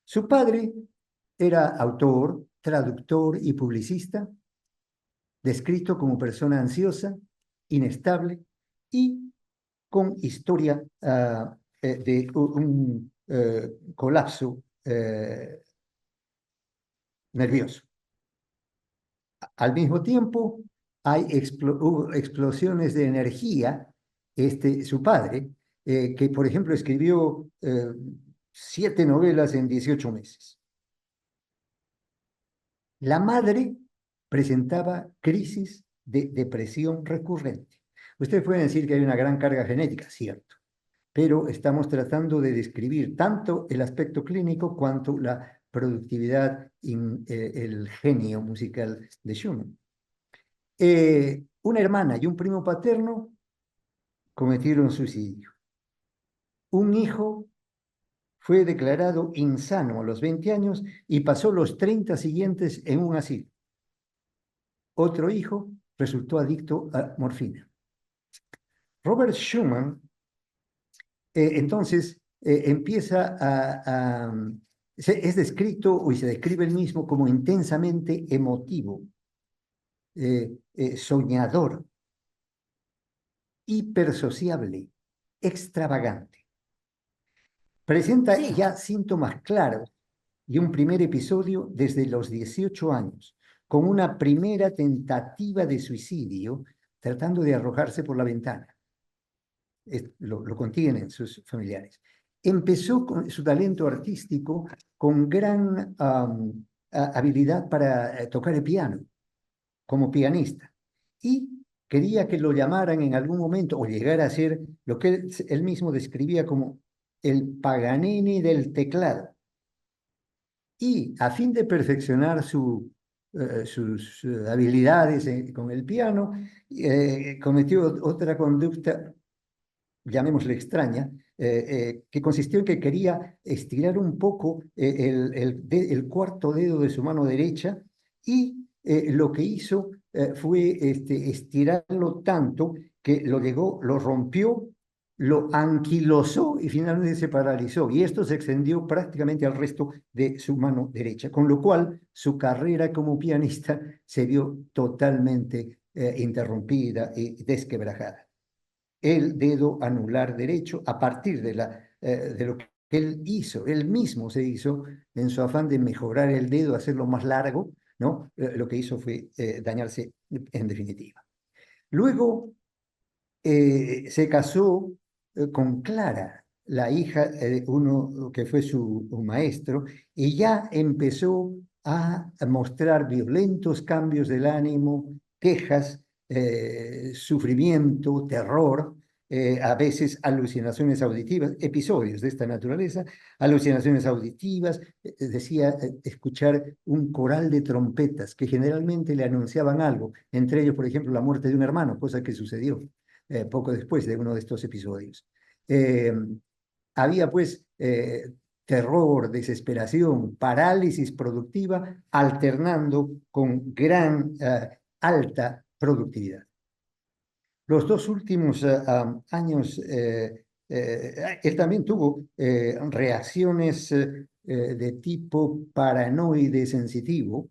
Su padre era autor, traductor y publicista, descrito como persona ansiosa, inestable y con historia de un colapso nervioso. Al mismo tiempo, hubo explosiones de energía. Su padre, que por ejemplo escribió 7 novelas en 18 meses. La madre presentaba crisis de depresión recurrente. Ustedes pueden decir que hay una gran carga genética, cierto, pero estamos tratando de describir tanto el aspecto clínico cuanto la productividad y el genio musical de Schumann. Una hermana y un primo paterno cometieron suicidio. Un hijo fue declarado insano a los 20 años y pasó los 30 siguientes en un asilo. Otro hijo resultó adicto a morfina. Robert Schumann entonces empieza es descrito y se describe él mismo como intensamente emotivo, soñador, hipersociable, extravagante. Presenta ya síntomas claros y un primer episodio desde los 18 años, con una primera tentativa de suicidio tratando de arrojarse por la ventana. Lo contienen sus familiares. Empezó con su talento artístico con gran habilidad para tocar el piano, como pianista. Y quería que lo llamaran en algún momento o llegara a ser lo que él mismo describía como el Paganini del teclado. Y a fin de perfeccionar sus habilidades con el piano, cometió otra conducta, llamémosle extraña, que consistió en que quería estirar un poco el cuarto dedo de su mano derecha y lo que hizo fue estirarlo tanto que lo rompió, lo anquilosó y finalmente se paralizó. Y esto se extendió prácticamente al resto de su mano derecha, con lo cual su carrera como pianista se vio totalmente interrumpida y desquebrajada. El dedo anular derecho a partir de lo que él hizo, él mismo se hizo en su afán de mejorar el dedo, hacerlo más largo, ¿no? Lo que hizo fue dañarse en definitiva. Luego se casó con Clara, la hija de uno que fue su maestro, y ya empezó a mostrar violentos cambios del ánimo, quejas, sufrimiento, terror, a veces alucinaciones auditivas, episodios de esta naturaleza, alucinaciones auditivas, decía escuchar un coral de trompetas que generalmente le anunciaban algo, entre ellos, por ejemplo, la muerte de un hermano, cosa que sucedió poco después de uno de estos episodios. Había pues terror, desesperación, parálisis productiva, alternando con gran alta productividad. Los dos últimos años, él también tuvo reacciones de tipo paranoide sensitivo,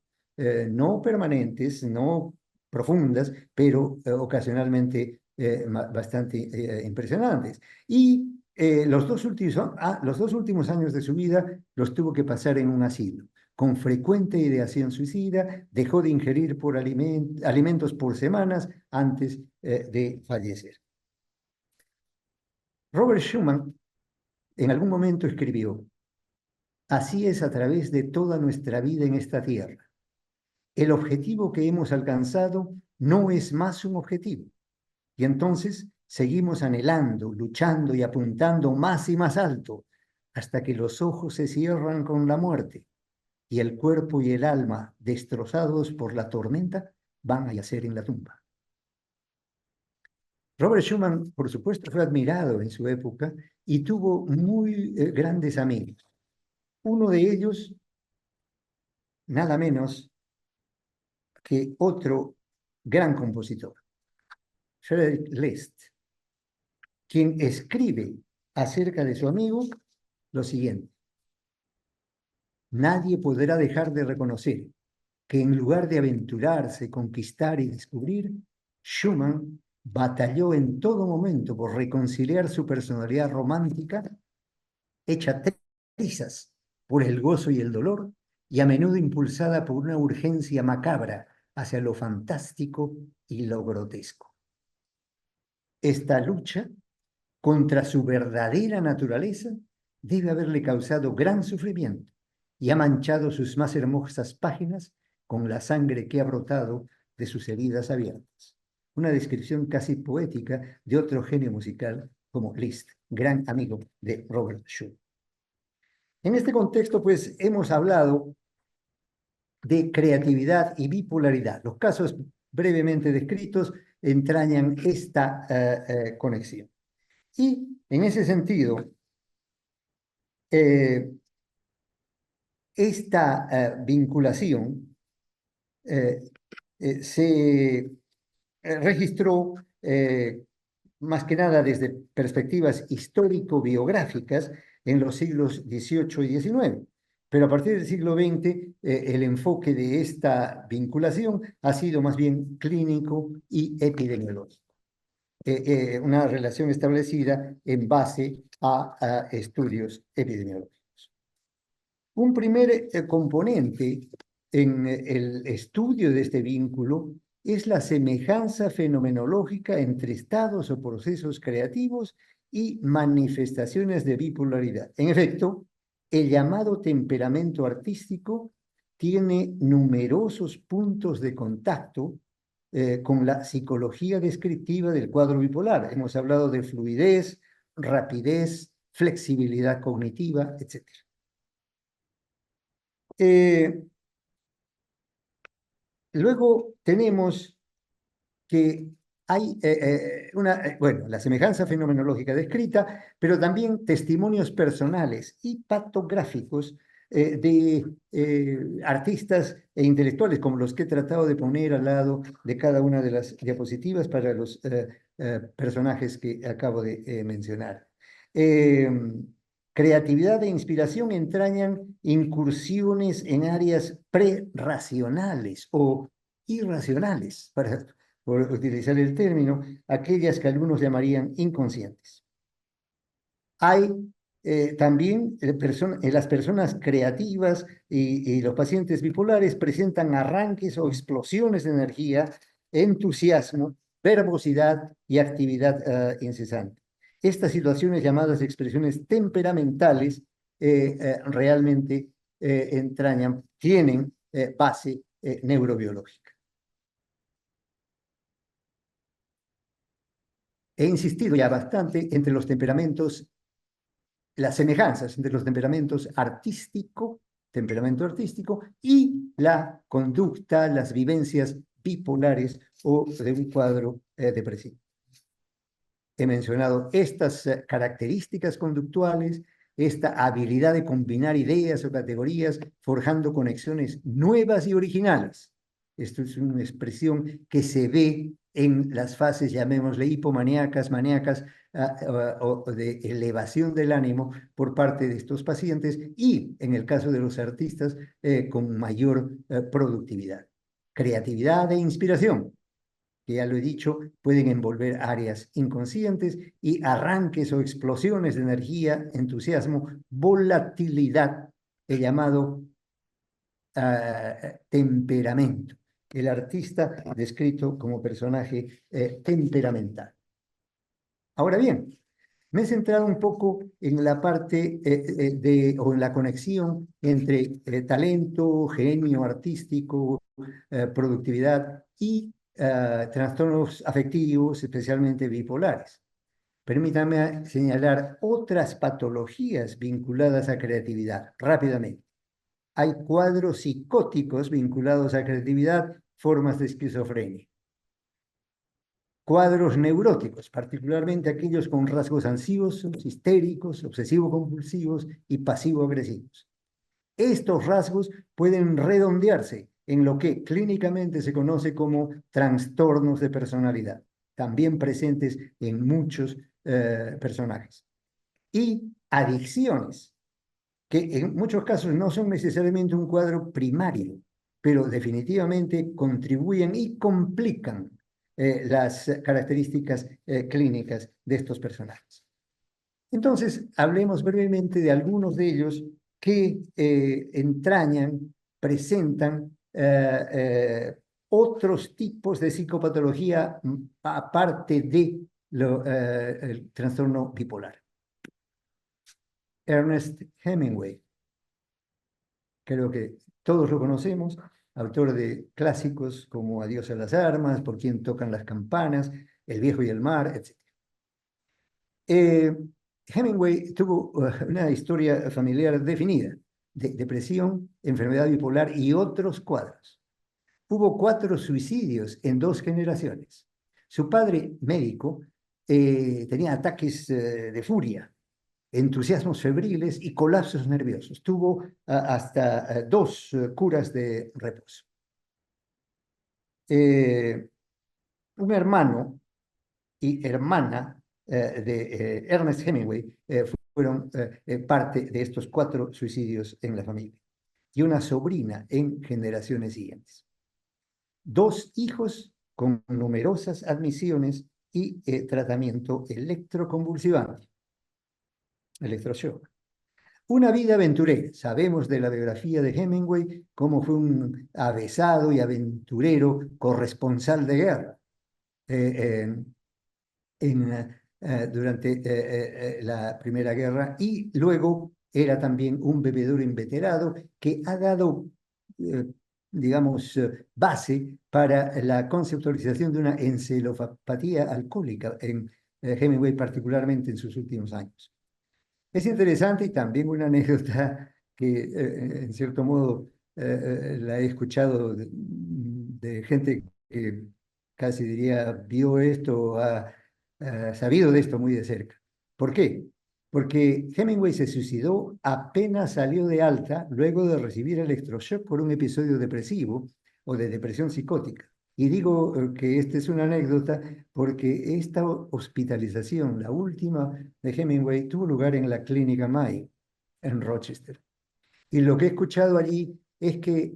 no permanentes, no profundas, pero ocasionalmente bastante impresionantes. Y los dos últimos años de su vida los tuvo que pasar en un asilo. Con frecuente ideación suicida, dejó de ingerir por alimentos por semanas antes de fallecer. Robert Schumann en algún momento escribió: así es a través de toda nuestra vida en esta tierra. El objetivo que hemos alcanzado no es más un objetivo. Y entonces seguimos anhelando, luchando y apuntando más y más alto, hasta que los ojos se cierran con la muerte y el cuerpo y el alma, destrozados por la tormenta, van a yacer en la tumba. Robert Schumann, por supuesto, fue admirado en su época y tuvo muy grandes amigos. Uno de ellos, nada menos que otro gran compositor, Frederick List, quien escribe acerca de su amigo lo siguiente: nadie podrá dejar de reconocer que en lugar de aventurarse, conquistar y descubrir, Schumann batalló en todo momento por reconciliar su personalidad romántica, hecha trizas por el gozo y el dolor, y a menudo impulsada por una urgencia macabra hacia lo fantástico y lo grotesco. Esta lucha contra su verdadera naturaleza debe haberle causado gran sufrimiento y ha manchado sus más hermosas páginas con la sangre que ha brotado de sus heridas abiertas. Una descripción casi poética de otro genio musical como Liszt, gran amigo de Robert Schumann. En este contexto, pues, hemos hablado de creatividad y bipolaridad. Los casos brevemente descritos entrañan esta conexión. Y en ese sentido, esta vinculación se registró más que nada desde perspectivas histórico-biográficas en los siglos XVIII y XIX. Pero a partir del siglo XX, el enfoque de esta vinculación ha sido más bien clínico y epidemiológico. Una relación establecida en base a estudios epidemiológicos. Un primer componente en el estudio de este vínculo es la semejanza fenomenológica entre estados o procesos creativos y manifestaciones de bipolaridad. En efecto, el llamado temperamento artístico tiene numerosos puntos de contacto con la psicología descriptiva del cuadro bipolar. Hemos hablado de fluidez, rapidez, flexibilidad cognitiva, etc. Luego tenemos que hay la semejanza fenomenológica descrita, pero también testimonios personales y pactográficos de artistas e intelectuales, como los que he tratado de poner al lado de cada una de las diapositivas para los personajes que acabo de mencionar. Creatividad e inspiración entrañan incursiones en áreas prerracionales o irracionales, por utilizar el término, aquellas que algunos llamarían inconscientes. Hay también las personas creativas y los pacientes bipolares presentan arranques o explosiones de energía, entusiasmo, verbosidad y actividad incesante. Estas situaciones llamadas expresiones temperamentales realmente tienen base neurobiológica. He insistido ya bastante entre los temperamentos, las semejanzas entre los temperamentos temperamento artístico y la conducta, las vivencias bipolares o de un cuadro depresivo. He mencionado estas características conductuales, esta habilidad de combinar ideas o categorías, forjando conexiones nuevas y originales. Esto es una expresión que se ve en las fases, llamémosle hipomaníacas, maníacas, o de elevación del ánimo por parte de estos pacientes y, en el caso de los artistas, con mayor productividad, creatividad e inspiración, que ya lo he dicho, pueden envolver áreas inconscientes y arranques o explosiones de energía, entusiasmo, volatilidad, el llamado temperamento. El artista descrito como personaje temperamental. Ahora bien, me he centrado un poco en la parte o en la conexión entre talento, genio artístico, productividad y trastornos afectivos, especialmente bipolares. Permítame señalar otras patologías vinculadas a creatividad rápidamente. Hay cuadros psicóticos vinculados a creatividad, formas de esquizofrenia. Cuadros neuróticos, particularmente aquellos con rasgos ansiosos, histéricos, obsesivo-compulsivos y pasivo-agresivos. Estos rasgos pueden redondearse en lo que clínicamente se conoce como trastornos de personalidad, también presentes en muchos personajes. Y adicciones, que en muchos casos no son necesariamente un cuadro primario, pero definitivamente contribuyen y complican las características clínicas de estos personajes. Entonces, hablemos brevemente de algunos de ellos que entrañan, presentan otros tipos de psicopatología aparte de el trastorno bipolar. Ernest Hemingway, creo que todos lo conocemos, autor de clásicos como Adiós a las armas, Por quién tocan las campanas, El viejo y el mar, etc. Hemingway tuvo una historia familiar definida, de depresión, enfermedad bipolar y otros cuadros. Hubo 4 suicidios en 2 generaciones. Su padre, médico, tenía ataques de furia, entusiasmos febriles y colapsos nerviosos. Tuvo hasta 2 curas de reposo. Un hermano y hermana de Ernest Hemingway fueron parte de estos 4 suicidios en la familia, y una sobrina en generaciones siguientes. 2 hijos con numerosas admisiones y tratamiento electroconvulsivante, electroshock. Una vida aventurera. Sabemos de la biografía de Hemingway cómo fue un avesado y aventurero corresponsal de guerra durante la Primera Guerra, y luego era también un bebedor inveterado que ha dado, digamos, base para la conceptualización de una encefalopatía alcohólica en Hemingway, particularmente en sus últimos años. Es interesante, y también una anécdota que en cierto modo la he escuchado de gente que casi diría vio esto, ha sabido de esto muy de cerca. ¿Por qué? Porque Hemingway se suicidó apenas salió de alta luego de recibir electroshock por un episodio depresivo o de depresión psicótica. Y digo que esta es una anécdota porque esta hospitalización, la última de Hemingway, tuvo lugar en la clínica May, en Rochester. Y lo que he escuchado allí es que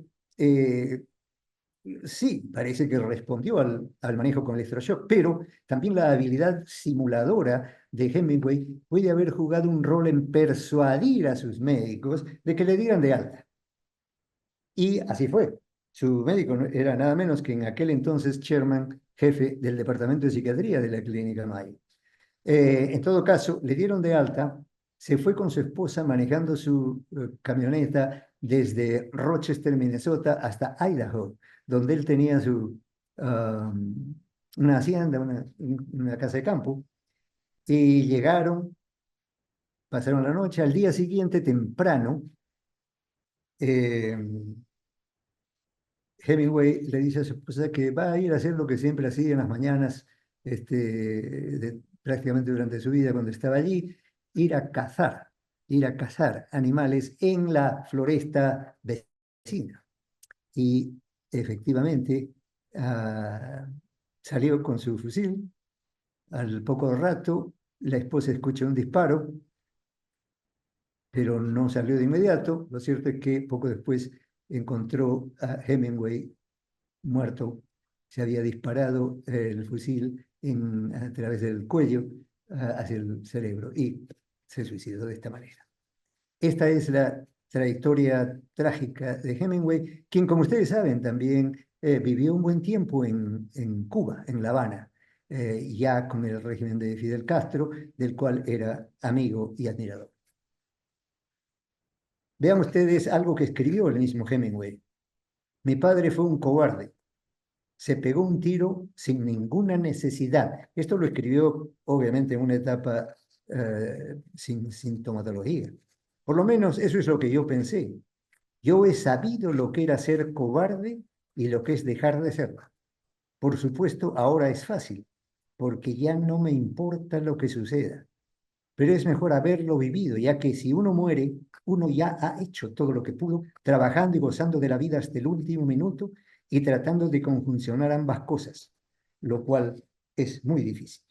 sí, parece que respondió al manejo con electroshock, pero también la habilidad simuladora de Hemingway puede haber jugado un rol en persuadir a sus médicos de que le dieran de alta. Y así fue. Su médico era nada menos que en aquel entonces chairman, jefe del departamento de psiquiatría de la clínica Mayo. En todo caso, le dieron de alta, se fue con su esposa manejando su camioneta desde Rochester, Minnesota, hasta Idaho, donde él tenía una hacienda, una casa de campo, y llegaron, pasaron la noche, al día siguiente temprano, eh, Hemingway le dice a su esposa que va a ir a hacer lo que siempre hacía en las mañanas, prácticamente durante su vida cuando estaba allí, ir a cazar, ir a cazar animales en la floresta vecina. Y efectivamente salió con su fusil. Al poco rato, la esposa escucha un disparo, pero no salió de inmediato. Lo cierto es que poco después encontró a Hemingway muerto. Se había disparado el fusil a través del cuello hacia el cerebro y se suicidó de esta manera. Esta es la trayectoria trágica de Hemingway, quien, como ustedes saben, también vivió un buen tiempo en Cuba, en La Habana, ya con el régimen de Fidel Castro, del cual era amigo y admirador. Vean ustedes algo que escribió el mismo Hemingway. Mi padre fue un cobarde. Se pegó un tiro sin ninguna necesidad. Esto lo escribió, obviamente, en una etapa sin sintomatología. Por lo menos eso es lo que yo pensé. Yo he sabido lo que era ser cobarde y lo que es dejar de serlo. Por supuesto, ahora es fácil, porque ya no me importa lo que suceda. Pero es mejor haberlo vivido, ya que si uno muere, uno ya ha hecho todo lo que pudo, trabajando y gozando de la vida hasta el último minuto y tratando de conjuncionar ambas cosas, lo cual es muy difícil.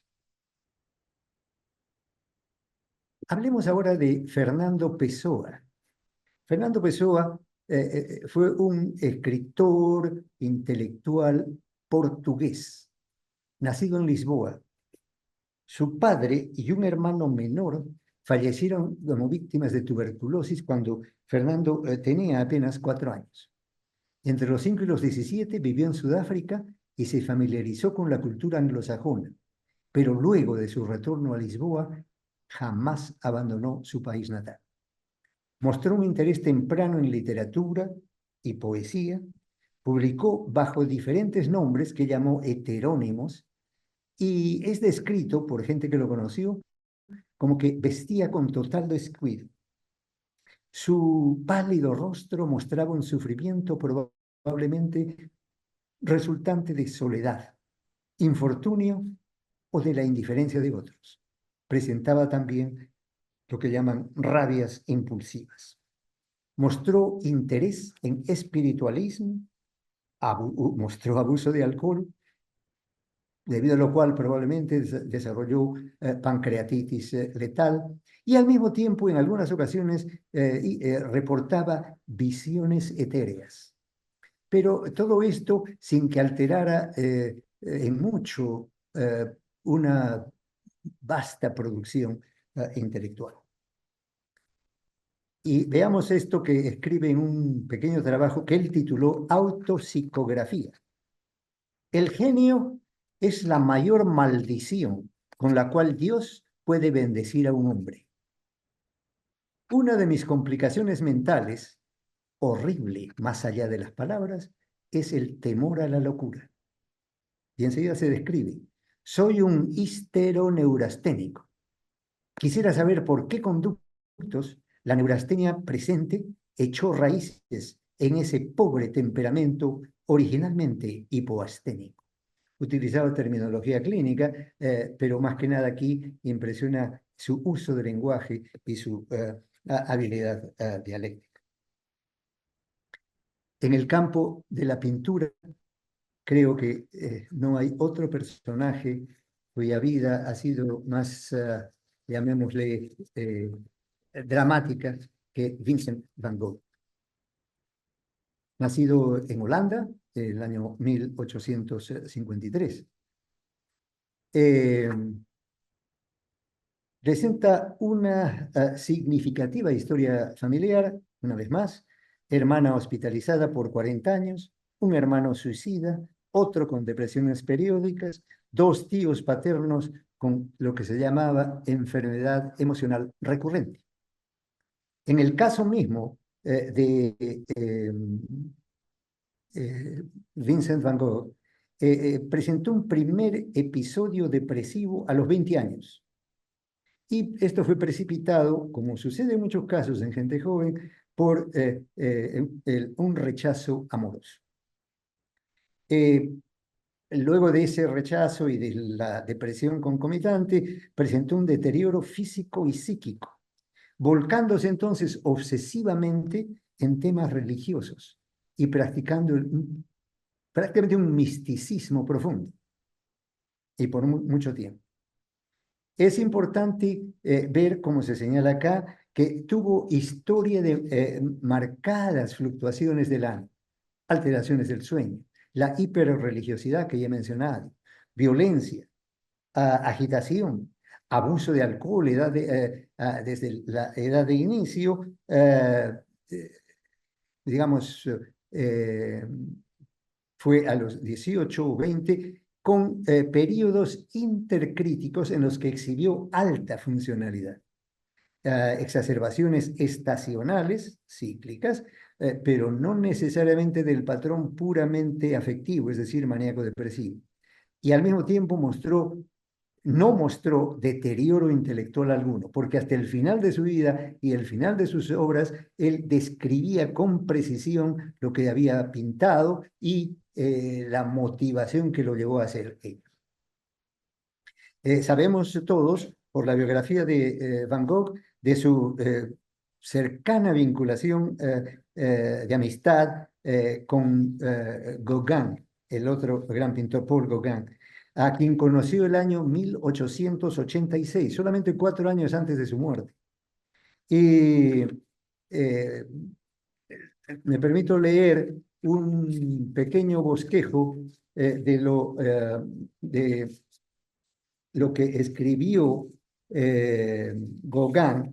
Hablemos ahora de Fernando Pessoa. Fernando Pessoa fue un escritor intelectual portugués, nacido en Lisboa. Su padre y un hermano menor fallecieron como víctimas de tuberculosis cuando Fernando tenía apenas 4 años. Entre los 5 y los 17 vivió en Sudáfrica y se familiarizó con la cultura anglosajona, pero luego de su retorno a Lisboa jamás abandonó su país natal. Mostró un interés temprano en literatura y poesía, publicó bajo diferentes nombres que llamó heterónimos y es descrito por gente que lo conoció como que vestía con total descuido. Su pálido rostro mostraba un sufrimiento probablemente resultante de soledad, infortunio o de la indiferencia de otros. Presentaba también lo que llaman rabias impulsivas. Mostró interés en espiritualismo, mostró abuso de alcohol, debido a lo cual probablemente desarrolló pancreatitis letal, y al mismo tiempo en algunas ocasiones reportaba visiones etéreas. Pero todo esto sin que alterara en mucho una vasta producción intelectual. Y veamos esto que escribe en un pequeño trabajo que él tituló Autopsicografía. El genio es la mayor maldición con la cual Dios puede bendecir a un hombre. Una de mis complicaciones mentales, horrible más allá de las palabras, es el temor a la locura. Y enseguida se describe: soy un histeroneurasténico. Quisiera saber por qué conductos la neurastenia presente echó raíces en ese pobre temperamento originalmente hipoasténico. Utilizaba terminología clínica, pero más que nada aquí impresiona su uso del lenguaje y su habilidad dialéctica. En el campo de la pintura, creo que no hay otro personaje cuya vida ha sido más, llamémosle, dramática que Vincent van Gogh. Nacido en Holanda en el año 1853. Presenta una significativa historia familiar, una vez más: hermana hospitalizada por 40 años, un hermano suicida, otro con depresiones periódicas, 2 tíos paternos con lo que se llamaba enfermedad emocional recurrente. En el caso mismo de Vincent Van Gogh presentó un primer episodio depresivo a los 20 años. Y esto fue precipitado, como sucede en muchos casos en gente joven, por un rechazo amoroso. Luego de ese rechazo y de la depresión concomitante, presentó un deterioro físico y psíquico, volcándose entonces obsesivamente en temas religiosos y practicando prácticamente un misticismo profundo y por mucho tiempo. Es importante ver, como se señala acá, que tuvo historia de marcadas fluctuaciones del ánimo, alteraciones del sueño, la hiperreligiosidad que ya he mencionado, violencia, agitación, abuso de alcohol, desde la edad de inicio, digamos, fue a los 18 o 20, con periodos intercríticos en los que exhibió alta funcionalidad. Exacerbaciones estacionales, cíclicas, pero no necesariamente del patrón puramente afectivo, es decir, maníaco depresivo. Y al mismo tiempo no mostró deterioro intelectual alguno, porque hasta el final de su vida y el final de sus obras, él describía con precisión lo que había pintado y la motivación que lo llevó a hacer ello. Sabemos todos, por la biografía de Van Gogh, de su cercana vinculación de amistad con Gauguin, el otro gran pintor, Paul Gauguin, a quien conoció el año 1886, solamente 4 años antes de su muerte. Y me permito leer un pequeño bosquejo de lo que escribió Gauguin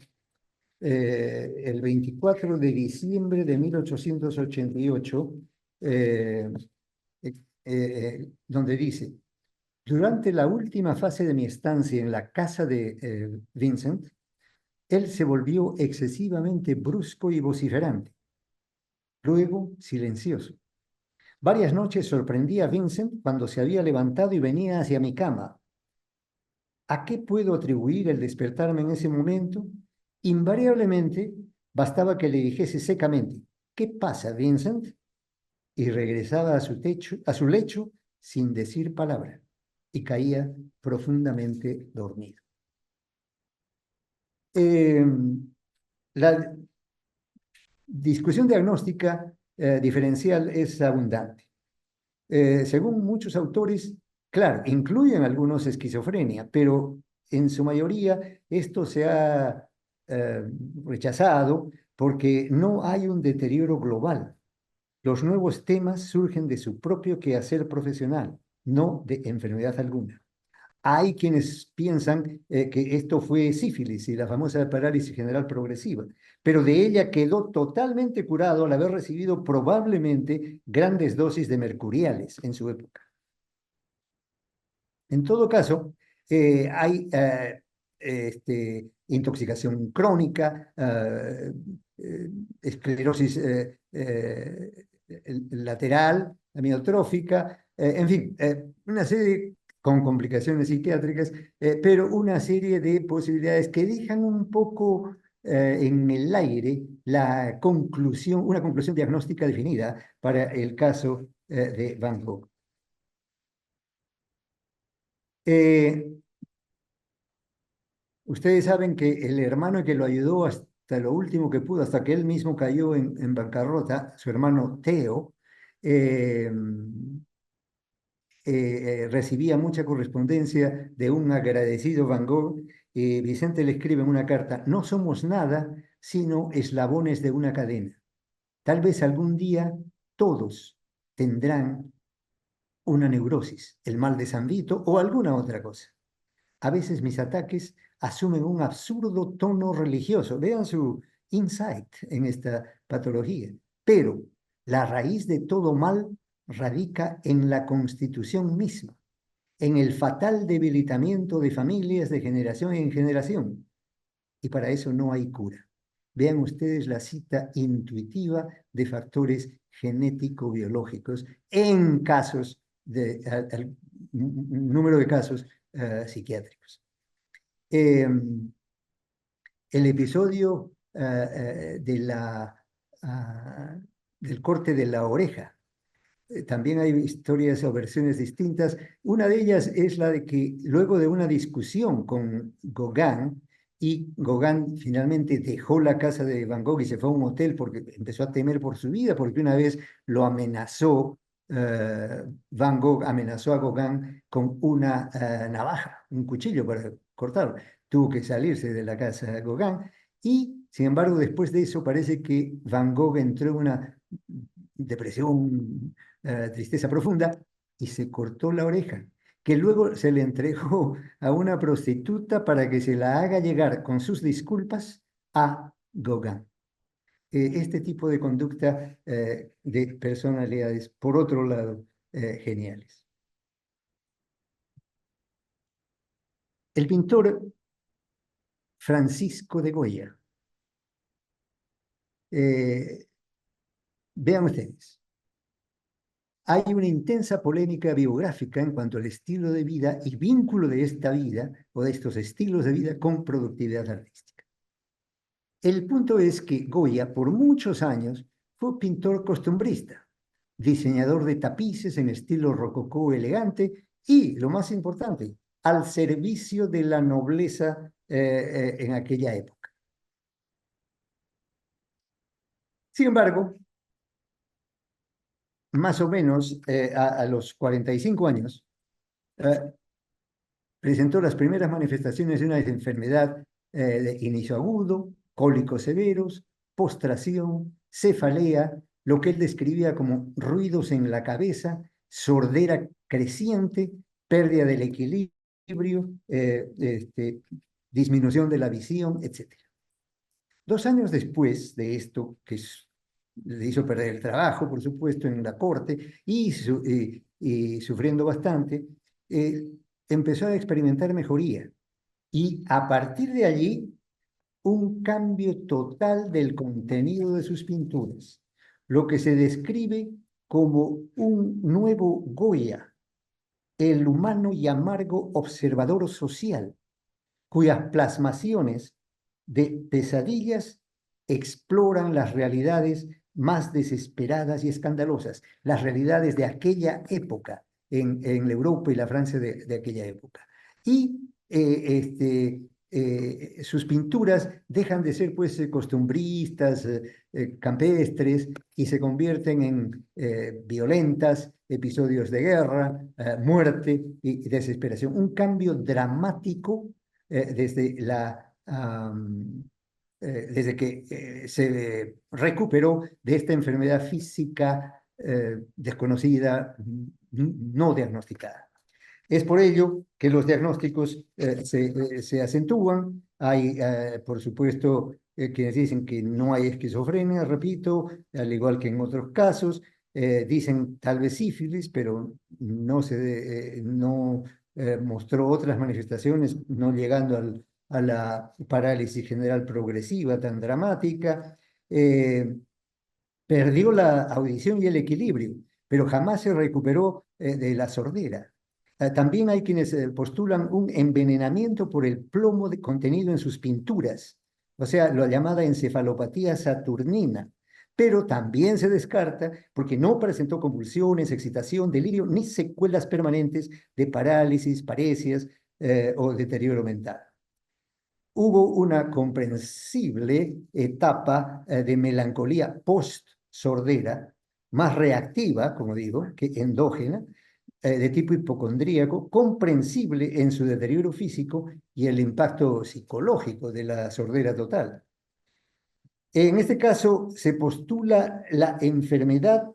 el 24 de diciembre de 1888, donde dice: durante la última fase de mi estancia en la casa de Vincent, él se volvió excesivamente brusco y vociferante, luego silencioso. Varias noches sorprendí a Vincent cuando se había levantado y venía hacia mi cama. ¿A qué puedo atribuir el despertarme en ese momento? Invariablemente bastaba que le dijese secamente: ¿qué pasa, Vincent? Y regresaba a su lecho sin decir palabra, y caía profundamente dormido. La discusión diagnóstica diferencial es abundante. Según muchos autores, claro, incluyen algunos esquizofrenia, pero en su mayoría esto se ha rechazado porque no hay un deterioro global. Los nuevos temas surgen de su propio quehacer profesional, no de enfermedad alguna. Hay quienes piensan que esto fue sífilis y la famosa parálisis general progresiva, pero de ella quedó totalmente curado al haber recibido probablemente grandes dosis de mercuriales en su época. En todo caso, hay intoxicación crónica, esclerosis lateral, amiotrófica, en fin, una serie con complicaciones psiquiátricas, pero una serie de posibilidades que dejan un poco en el aire una conclusión diagnóstica definida para el caso de Van Gogh. Ustedes saben que el hermano que lo ayudó hasta lo último que pudo, hasta que él mismo cayó en bancarrota, su hermano Theo, eh, recibía mucha correspondencia de un agradecido Van Gogh. Vicente le escribe en una carta: no somos nada sino eslabones de una cadena. Tal vez algún día todos tendrán una neurosis, el mal de San Vito o alguna otra cosa. A veces mis ataques asumen un absurdo tono religioso. Vean su insight en esta patología. Pero la raíz de todo mal radica en la constitución misma, en el fatal debilitamiento de familias de generación en generación. Y para eso no hay cura. vean ustedes la cita intuitiva de factores genético-biológicos en casos número de casos psiquiátricos. El episodio del corte de la oreja. También hay historias o versiones distintas. Una de ellas es la de que luego de una discusión con Gauguin, y Gauguin finalmente dejó la casa de Van Gogh y se fue a un hotel porque empezó a temer por su vida, porque una vez lo amenazó, Van Gogh amenazó a Gauguin con una navaja, un cuchillo para cortarlo. Tuvo que salirse de la casa de Gauguin y, sin embargo, después de eso parece que Van Gogh entró en una depresión, tristeza profunda, y se cortó la oreja, que luego se le entregó a una prostituta para que se la haga llegar con sus disculpas a Gauguin. Este tipo de conducta de personalidades, por otro lado, geniales. El pintor Francisco de Goya. Vean ustedes. Hay una intensa polémica biográfica en cuanto al estilo de vida y vínculo de esta vida o de estos estilos de vida con productividad artística. El punto es que Goya, por muchos años, fue pintor costumbrista, diseñador de tapices en estilo rococó elegante y, lo más importante, al servicio de la nobleza en aquella época. Sin embargo, más o menos a los 45 años, presentó las primeras manifestaciones de una enfermedad de inicio agudo, cólicos severos, postración, cefalea, lo que él describía como ruidos en la cabeza, sordera creciente, pérdida del equilibrio, disminución de la visión, etc. 2 años después de esto, que le hizo perder el trabajo, por supuesto, en la corte, y sufriendo bastante, empezó a experimentar mejoría. Y a partir de allí, un cambio total del contenido de sus pinturas, lo que se describe como un nuevo Goya, el humano y amargo observador social, cuyas plasmaciones de pesadillas exploran las realidades más desesperadas y escandalosas, las realidades de aquella época, en la Europa y la Francia de aquella época. Y sus pinturas dejan de ser pues costumbristas, campestres, y se convierten en violentas, episodios de guerra, muerte y desesperación. Un cambio dramático desde que se recuperó de esta enfermedad física desconocida, no diagnosticada. Es por ello que los diagnósticos se acentúan. Hay, por supuesto, quienes dicen que no hay esquizofrenia, repito, al igual que en otros casos. Dicen tal vez sífilis, pero no mostró otras manifestaciones, no llegando a la parálisis general progresiva tan dramática. Perdió la audición y el equilibrio, pero jamás se recuperó de la sordera. También hay quienes postulan un envenenamiento por el plomo contenido en sus pinturas, o sea, la llamada encefalopatía saturnina, pero también se descarta porque no presentó convulsiones, excitación, delirio ni secuelas permanentes de parálisis, paresias o deterioro mental. Hubo una comprensible etapa de melancolía post-sordera, más reactiva, como digo, que endógena, de tipo hipocondríaco, comprensible en su deterioro físico y el impacto psicológico de la sordera total. En este caso, se postula la enfermedad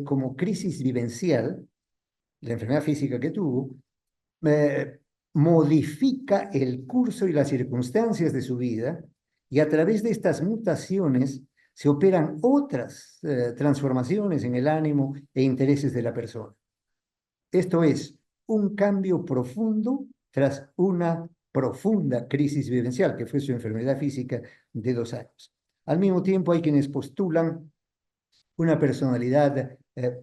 como crisis vivencial, la enfermedad física que tuvo, modifica el curso y las circunstancias de su vida, y a través de estas mutaciones se operan otras transformaciones en el ánimo e intereses de la persona. Esto es un cambio profundo tras una profunda crisis vivencial, que fue su enfermedad física de 2 años. Al mismo tiempo, hay quienes postulan una personalidad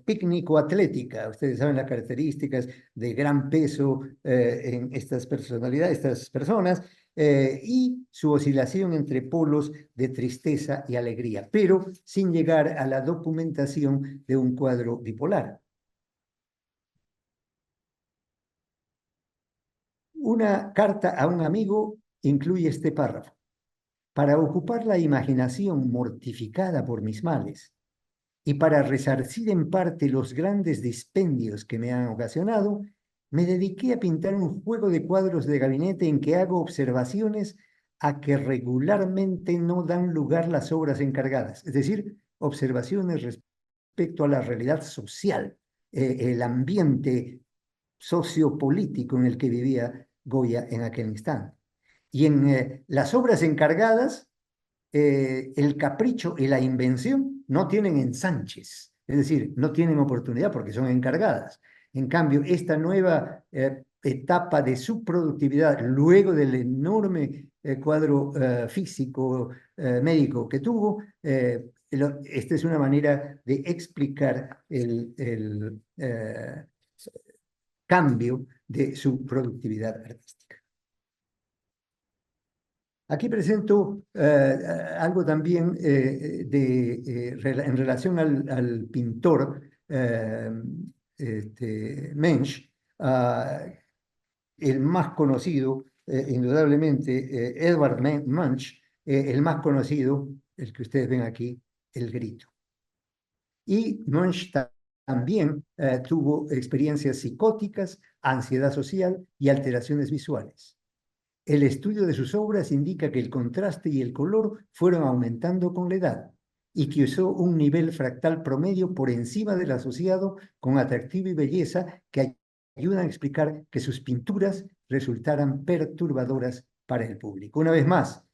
pícnico-atlética. Ustedes saben las características de gran peso en estas personalidades, estas personas, y su oscilación entre polos de tristeza y alegría, pero sin llegar a la documentación de un cuadro bipolar. Una carta a un amigo incluye este párrafo. Para ocupar la imaginación mortificada por mis males, y para resarcir en parte los grandes dispendios que me han ocasionado, me dediqué a pintar un juego de cuadros de gabinete en que hago observaciones a que regularmente no dan lugar las obras encargadas, es decir, observaciones respecto a la realidad social, el ambiente sociopolítico en el que vivía Goya en aquel instante. Y en las obras encargadas, el capricho y la invención no tienen ensanches, es decir, no tienen oportunidad porque son encargadas. En cambio, esta nueva etapa de su productividad, luego del enorme cuadro físico, médico que tuvo, esta es una manera de explicar el cambio de su productividad artística. Aquí presento algo también en relación al pintor Mensch, el más conocido, indudablemente, Edvard Munch, el más conocido, el que ustedes ven aquí, El Grito. Y Munch también tuvo experiencias psicóticas, ansiedad social y alteraciones visuales. El estudio de sus obras indica que el contraste y el color fueron aumentando con la edad y que usó un nivel fractal promedio por encima del asociado con atractivo y belleza que ayudan a explicar que sus pinturas resultaran perturbadoras para el público. Una vez más,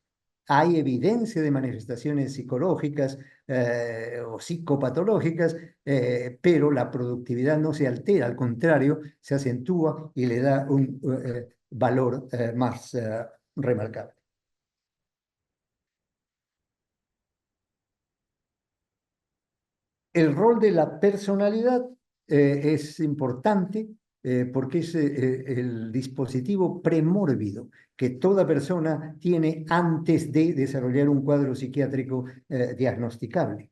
hay evidencia de manifestaciones psicológicas o psicopatológicas, pero la productividad no se altera, al contrario, se acentúa y le da un valor más remarcable. El rol de la personalidad es importante porque es el dispositivo premórbido que toda persona tiene antes de desarrollar un cuadro psiquiátrico diagnosticable.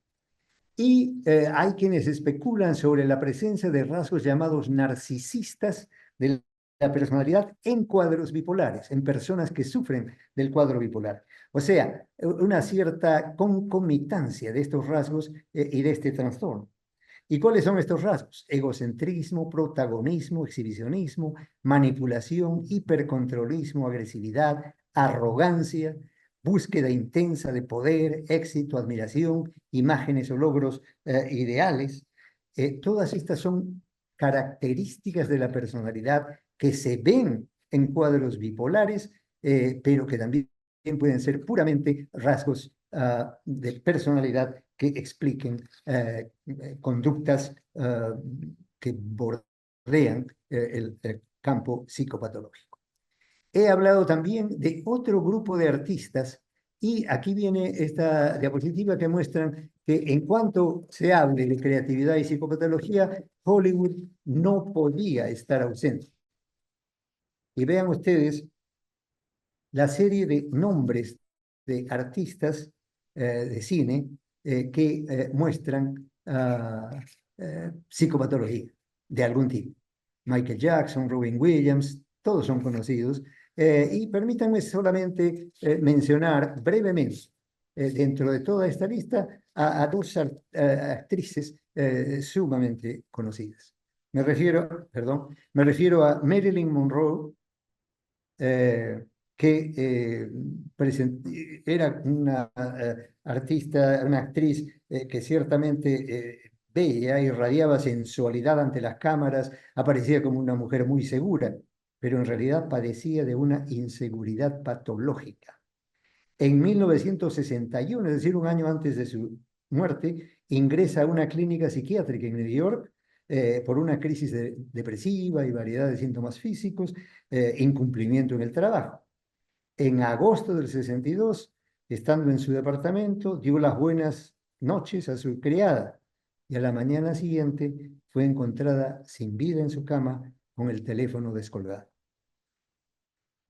Y hay quienes especulan sobre la presencia de rasgos llamados narcisistas de la personalidad en cuadros bipolares, en personas que sufren del cuadro bipolar. O sea, una cierta concomitancia de estos rasgos y de este trastorno. ¿Y cuáles son estos rasgos? Egocentrismo, protagonismo, exhibicionismo, manipulación, hipercontrolismo, agresividad, arrogancia, búsqueda intensa de poder, éxito, admiración, imágenes o logros ideales. Todas estas son características de la personalidad que se ven en cuadros bipolares, pero que también pueden ser puramente rasgos de personalidad que expliquen conductas que bordean el campo psicopatológico. He hablado también de otro grupo de artistas y aquí viene esta diapositiva que muestran que en cuanto se hable de creatividad y psicopatología, Hollywood no podía estar ausente. Y vean ustedes la serie de nombres de artistas de cine que muestran psicopatología de algún tipo. Michael Jackson, Robin Williams, todos son conocidos. Y permítanme solamente mencionar brevemente, dentro de toda esta lista, a dos actrices sumamente conocidas. Me refiero a Marilyn Monroe, que era una artista, una actriz que ciertamente bella, irradiaba sensualidad ante las cámaras, aparecía como una mujer muy segura, pero en realidad padecía de una inseguridad patológica. En 1961, es decir, un año antes de su muerte, ingresa a una clínica psiquiátrica en New York por una crisis depresiva y variedad de síntomas físicos, incumplimiento en el trabajo. En agosto del 62, estando en su departamento, dio las buenas noches a su criada y a la mañana siguiente fue encontrada sin vida en su cama con el teléfono descolgado.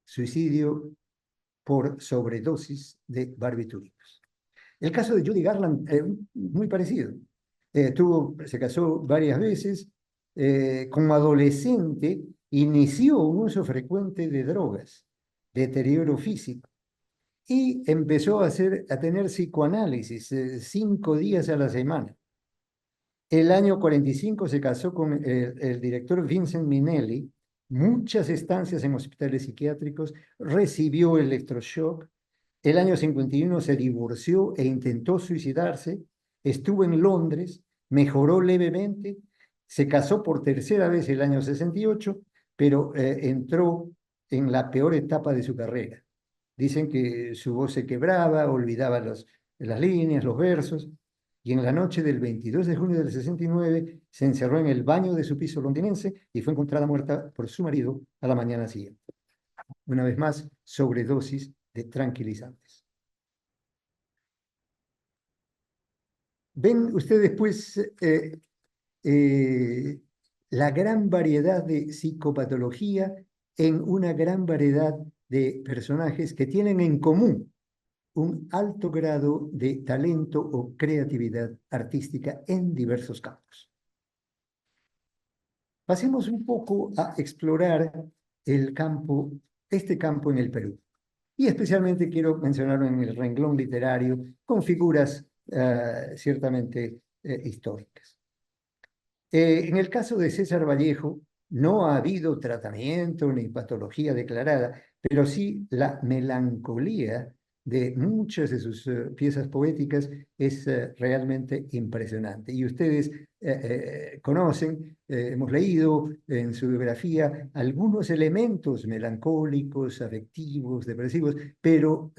Suicidio por sobredosis de barbitúricos. El caso de Judy Garland, muy parecido. Se casó varias veces. Como adolescente, inició un uso frecuente de drogas, deterioro físico, y empezó a tener psicoanálisis 5 días a la semana. El año 45 se casó con el director Vincent Minnelli, muchas estancias en hospitales psiquiátricos, recibió electroshock. El año 51 se divorció e intentó suicidarse, estuvo en Londres, mejoró levemente, se casó por tercera vez el año 68, pero entró en la peor etapa de su carrera. Dicen que su voz se quebraba, olvidaba las líneas, los versos, y en la noche del 22 de junio del 69 se encerró en el baño de su piso londinense y fue encontrada muerta por su marido a la mañana siguiente. Una vez más, sobredosis de tranquilizantes. Ven ustedes, pues, la gran variedad de psicopatología en una gran variedad de personajes que tienen en común un alto grado de talento o creatividad artística en diversos campos. Pasemos un poco a explorar este campo en el Perú. Y especialmente quiero mencionarlo en el renglón literario, con figuras ciertamente históricas. En el caso de César Vallejo, no ha habido tratamiento ni patología declarada, pero sí la melancolía de muchas de sus piezas poéticas es realmente impresionante. Y ustedes conocen, hemos leído en su biografía algunos elementos melancólicos, afectivos, depresivos, pero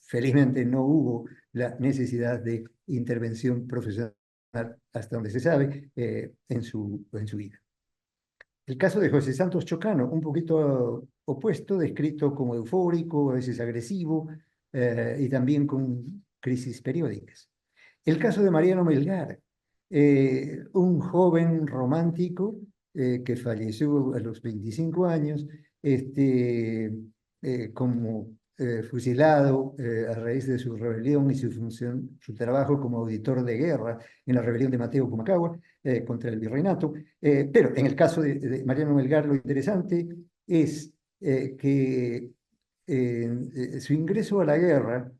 felizmente no hubo la necesidad de intervención profesional hasta donde se sabe, en su vida. El caso de José Santos Chocano, un poquito opuesto, descrito como eufórico, a veces agresivo, y también con crisis periódicas. El caso de Mariano Melgar, un joven romántico que falleció a los 25 años, como fusilado a raíz de su rebelión y su trabajo como auditor de guerra en la rebelión de Mateo Pumacahua contra el virreinato. Pero en el caso de Mariano Melgar, lo interesante es que su ingreso a la guerra,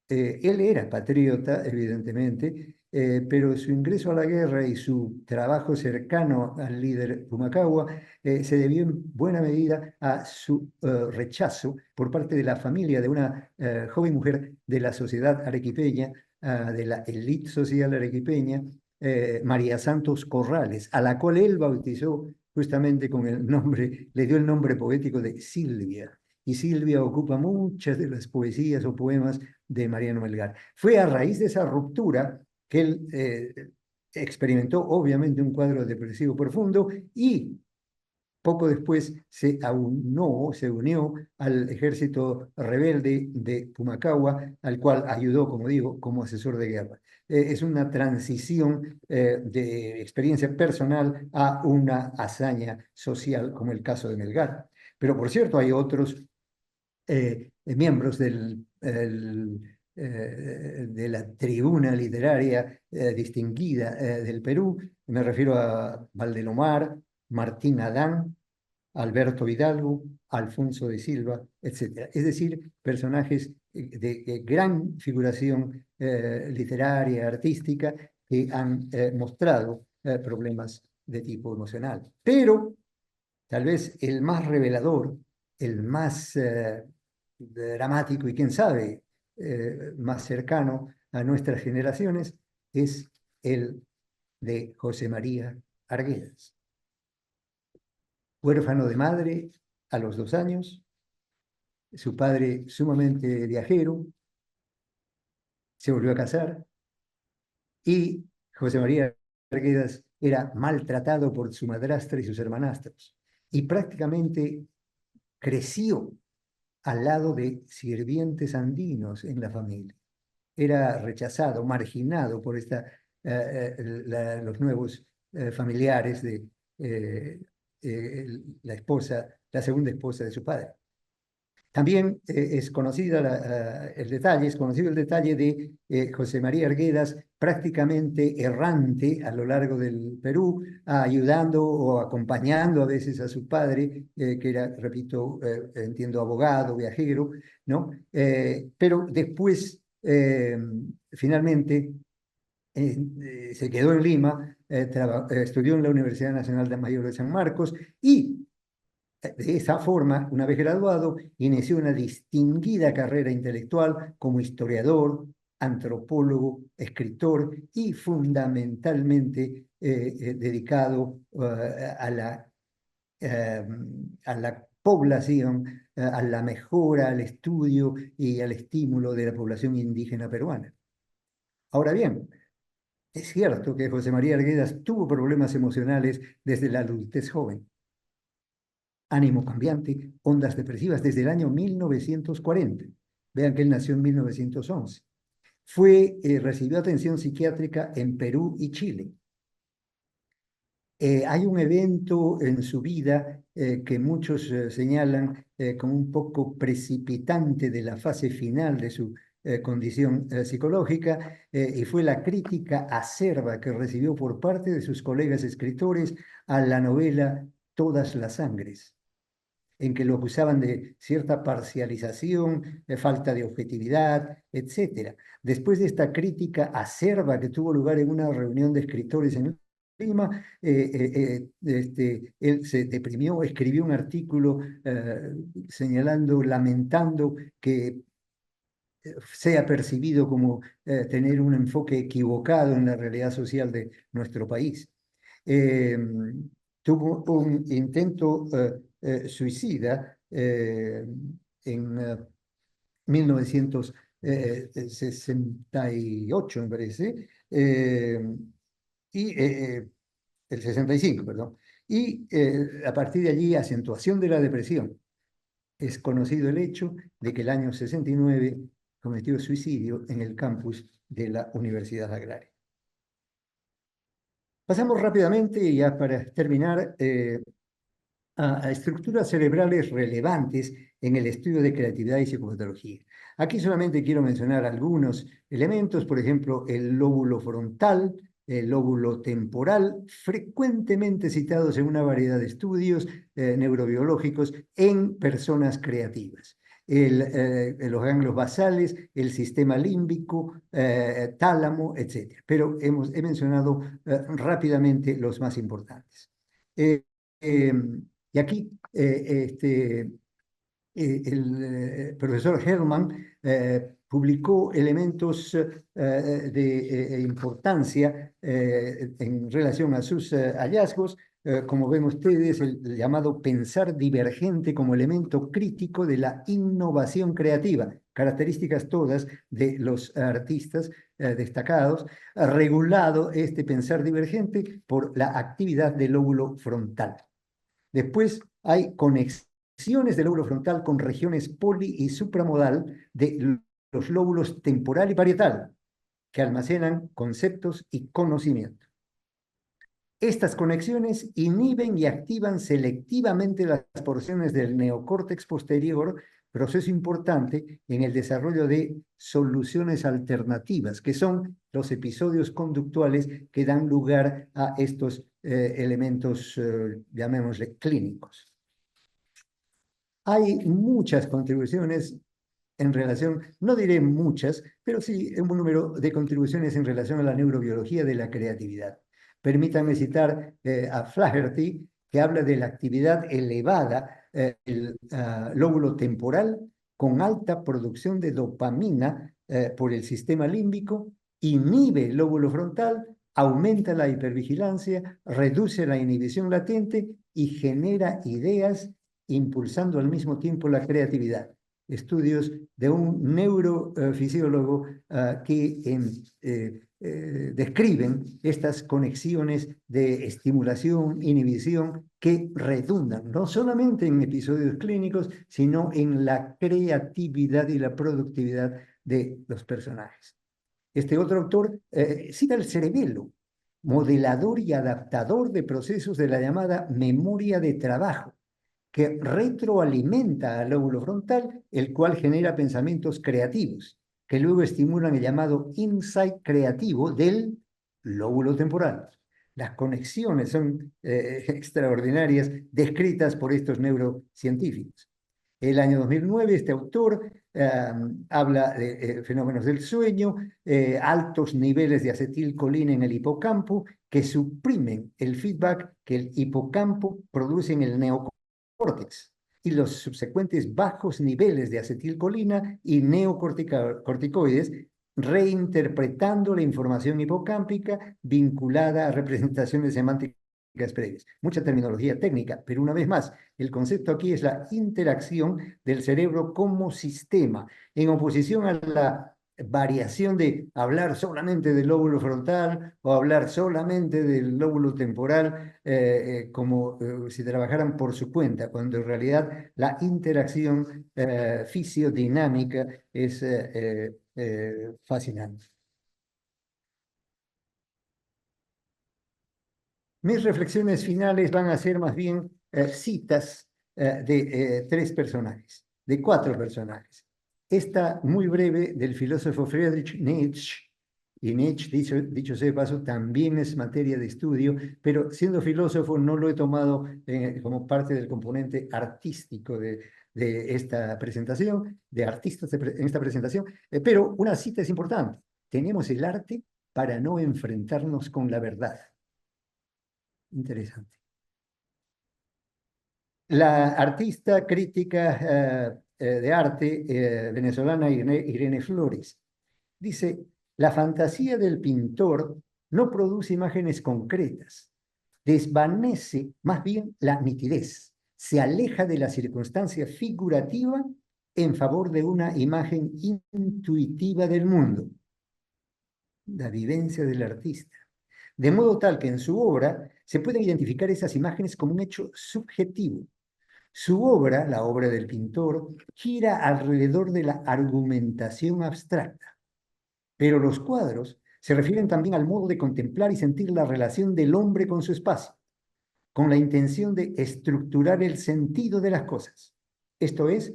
él era patriota, evidentemente, pero su ingreso a la guerra y su trabajo cercano al líder Pumacahua se debió en buena medida a su rechazo por parte de la familia de una joven mujer de la sociedad arequipeña, de la élite social arequipeña, María Santos Corrales, a la cual él bautizó justamente con el nombre, le dio el nombre poético de Silvia. Y Silvia ocupa muchas de las poesías o poemas de Mariano Melgar. Fue a raíz de esa ruptura que él experimentó obviamente un cuadro depresivo profundo y poco después se unió al ejército rebelde de Pumacahua, al cual ayudó, como digo, como asesor de guerra. Es una transición de experiencia personal a una hazaña social, como el caso de Melgar. Pero por cierto, hay otros miembros de la tribuna literaria distinguida del Perú. Me refiero a Valdelomar, Martín Adán, Alberto Hidalgo, Alfonso de Silva, etc. Es decir, personajes de gran figuración literaria, artística, que han mostrado problemas de tipo emocional. Pero tal vez el más revelador, el más dramático y quién sabe, más cercano a nuestras generaciones, es el de José María Arguedas. Huérfano de madre a los 2 años, su padre sumamente viajero, se volvió a casar y José María Arguedas era maltratado por su madrastra y sus hermanastros y prácticamente creció al lado de sirvientes andinos en la familia. Era rechazado, marginado por los nuevos familiares de la esposa, la segunda esposa de su padre. También es conocido el detalle de José María Arguedas, prácticamente errante a lo largo del Perú, ayudando o acompañando a veces a su padre, que era, repito, entiendo, abogado, viajero, ¿no? Pero después, finalmente, se quedó en Lima, estudió en la Universidad Nacional de Mayor de San Marcos y de esa forma, una vez graduado, inició una distinguida carrera intelectual como historiador, antropólogo, escritor y fundamentalmente dedicado eh, a la población, a la mejora, al estudio y al estímulo de la población indígena peruana. Ahora bien, es cierto que José María Arguedas tuvo problemas emocionales desde la adultez joven. Ánimo cambiante, ondas depresivas desde el año 1940. Vean que él nació en 1911. Recibió atención psiquiátrica en Perú y Chile. Hay un evento en su vida que muchos señalan como un poco precipitante de la fase final de su condición psicológica, y fue la crítica acerba que recibió por parte de sus colegas escritores a la novela Todas las Sangres, en que lo acusaban de cierta parcialización, de falta de objetividad, etc. Después de esta crítica acerba que tuvo lugar en una reunión de escritores en Lima, él se deprimió, escribió un artículo señalando, lamentando que sea percibido como tener un enfoque equivocado en la realidad social de nuestro país. Tuvo un intento suicida en 1968, me parece, y el 65, perdón. Y a partir de allí, acentuación de la depresión. Es conocido el hecho de que el año 69 cometió suicidio en el campus de la Universidad Agraria. Pasamos rápidamente, ya para terminar, a estructuras cerebrales relevantes en el estudio de creatividad y psicopatología. Aquí solamente quiero mencionar algunos elementos, por ejemplo, el lóbulo frontal, el lóbulo temporal, frecuentemente citados en una variedad de estudios neurobiológicos en personas creativas. Los ganglios basales, el sistema límbico, tálamo, etc. Pero he mencionado rápidamente los más importantes. Y aquí el profesor Hellman publicó elementos de importancia en relación a sus hallazgos. Como ven ustedes, el llamado pensar divergente como elemento crítico de la innovación creativa, características todas de los artistas destacados, regulado este pensar divergente por la actividad del lóbulo frontal. Después hay conexiones del lóbulo frontal con regiones poli y supramodal de los lóbulos temporal y parietal, que almacenan conceptos y conocimiento. Estas conexiones inhiben y activan selectivamente las porciones del neocórtex posterior, proceso importante en el desarrollo de soluciones alternativas, que son los episodios conductuales que dan lugar a estos elementos, llamémosle, clínicos. Hay muchas contribuciones en relación, no diré muchas, pero sí un número de contribuciones en relación a la neurobiología de la creatividad. Permítanme citar a Flaherty, que habla de la actividad elevada del lóbulo temporal con alta producción de dopamina por el sistema límbico, inhibe el lóbulo frontal, aumenta la hipervigilancia, reduce la inhibición latente y genera ideas, impulsando al mismo tiempo la creatividad. estudios de un neurofisiólogo que describen estas conexiones de estimulación, inhibición, que redundan no solamente en episodios clínicos, sino en la creatividad y la productividad de los personajes. Este otro autor cita el cerebelo, modelador y adaptador de procesos de la llamada memoria de trabajo, que retroalimenta al lóbulo frontal, el cual genera pensamientos creativos, que luego estimulan el llamado insight creativo del lóbulo temporal. Las conexiones son extraordinarias, descritas por estos neurocientíficos. El año 2009, este autor habla de fenómenos del sueño, altos niveles de acetilcolina en el hipocampo, que suprimen el feedback que el hipocampo produce en el neocórtex, y los subsecuentes bajos niveles de acetilcolina y neocorticoides, reinterpretando la información hipocámpica vinculada a representaciones semánticas previas. Mucha terminología técnica, pero una vez más, el concepto aquí es la interacción del cerebro como sistema, en oposición a la variación de hablar solamente del lóbulo frontal o hablar solamente del lóbulo temporal, como si trabajaran por su cuenta, cuando en realidad la interacción fisiodinámica es fascinante. Mis reflexiones finales van a ser más bien citas de tres personajes, de cuatro personajes. Esta muy breve del filósofo Friedrich Nietzsche, y Nietzsche, dicho sea de paso, también es materia de estudio, pero siendo filósofo no lo he tomado como parte del componente artístico de esta presentación, de artistas en esta presentación, pero una cita es importante. Tenemos el arte para no enfrentarnos con la verdad. Interesante. La artista crítica de arte venezolana Irene Flores dice: la fantasía del pintor no produce imágenes concretas, desvanece más bien la nitidez, se aleja de la circunstancia figurativa en favor de una imagen intuitiva del mundo, la vivencia del artista. De modo tal que en su obra se pueden identificar esas imágenes como un hecho subjetivo. Su obra, la obra del pintor, gira alrededor de la argumentación abstracta, pero los cuadros se refieren también al modo de contemplar y sentir la relación del hombre con su espacio, con la intención de estructurar el sentido de las cosas. Esto es,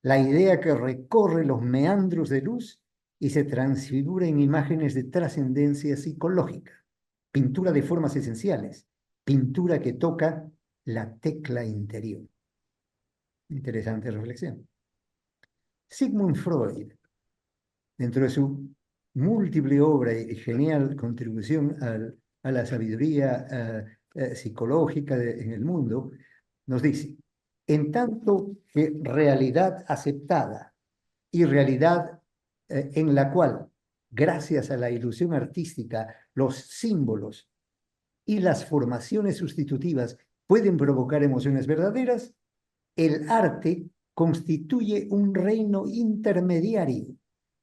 la idea que recorre los meandros de luz y se transfigura en imágenes de trascendencia psicológica. Pintura de formas esenciales, pintura que toca la tecla interior. Interesante reflexión. Sigmund Freud, dentro de su múltiple obra y genial contribución a la sabiduría psicológica en el mundo, nos dice: en tanto que realidad aceptada y realidad en la cual, gracias a la ilusión artística, los símbolos y las formaciones sustitutivas pueden provocar emociones verdaderas, el arte constituye un reino intermediario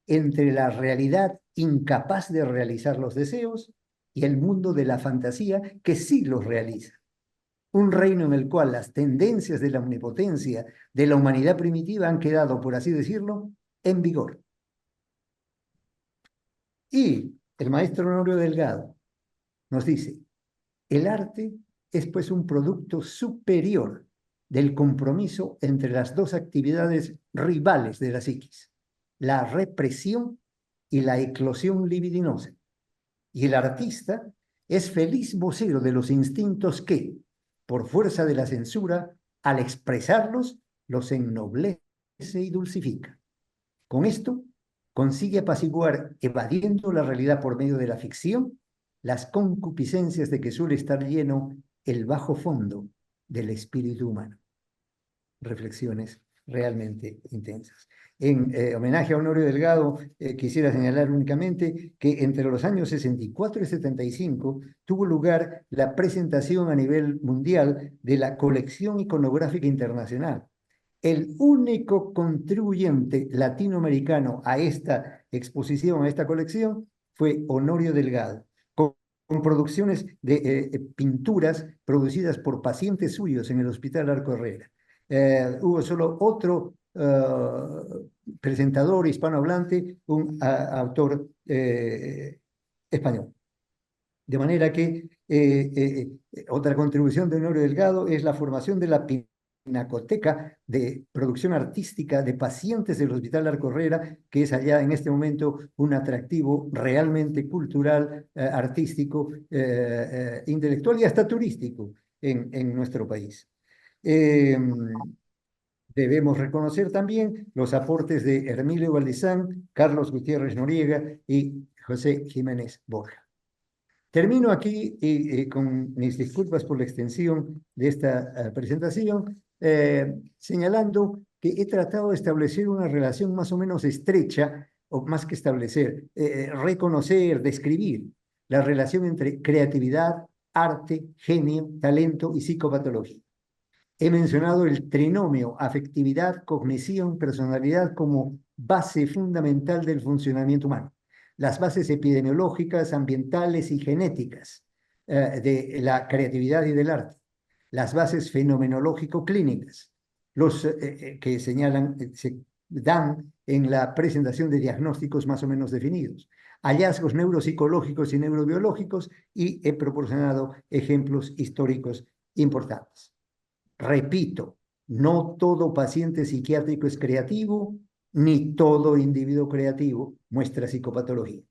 entre la realidad incapaz de realizar los deseos y el mundo de la fantasía que sí los realiza. Un reino en el cual las tendencias de la omnipotencia de la humanidad primitiva han quedado, por así decirlo, en vigor. Y el maestro Honorio Delgado nos dice: el arte es pues un producto superior del compromiso entre las dos actividades rivales de la psiquis, la represión y la eclosión libidinosa. Y el artista es feliz vocero de los instintos que, por fuerza de la censura, al expresarlos, los ennoblece y dulcifica. Con esto, consigue apaciguar, evadiendo la realidad por medio de la ficción, las concupiscencias de que suele estar lleno el bajo fondo del espíritu humano. Reflexiones realmente intensas. En homenaje a Honorio Delgado, quisiera señalar únicamente que entre los años 64 y 75 tuvo lugar la presentación a nivel mundial de la Colección Iconográfica Internacional, El único contribuyente latinoamericano a esta exposición, a esta colección, fue Honorio Delgado, con producciones de pinturas producidas por pacientes suyos en el Hospital Arco Herrera. Hubo solo otro presentador hispanohablante, un autor español. De manera que otra contribución de Honorio Delgado es la formación de la pinacoteca de producción artística de pacientes del Hospital Arco Herrera, que es allá en este momento un atractivo realmente cultural, artístico, intelectual y hasta turístico en nuestro país. Debemos reconocer también los aportes de Hermilio Valdizán, Carlos Gutiérrez Noriega y José Jiménez Borja. Termino aquí con mis disculpas por la extensión de esta presentación, señalando que he tratado de establecer una relación más o menos estrecha, o más que establecer, reconocer, describir la relación entre creatividad, arte, genio, talento y psicopatología. He mencionado el trinomio afectividad, cognición, personalidad como base fundamental del funcionamiento humano. Las bases epidemiológicas, ambientales y genéticas de la creatividad y del arte. Las bases fenomenológico-clínicas, los que señalan, se dan en la presentación de diagnósticos más o menos definidos. Hallazgos neuropsicológicos y neurobiológicos, y he proporcionado ejemplos históricos importantes. Repito, no todo paciente psiquiátrico es creativo, ni todo individuo creativo muestra psicopatología.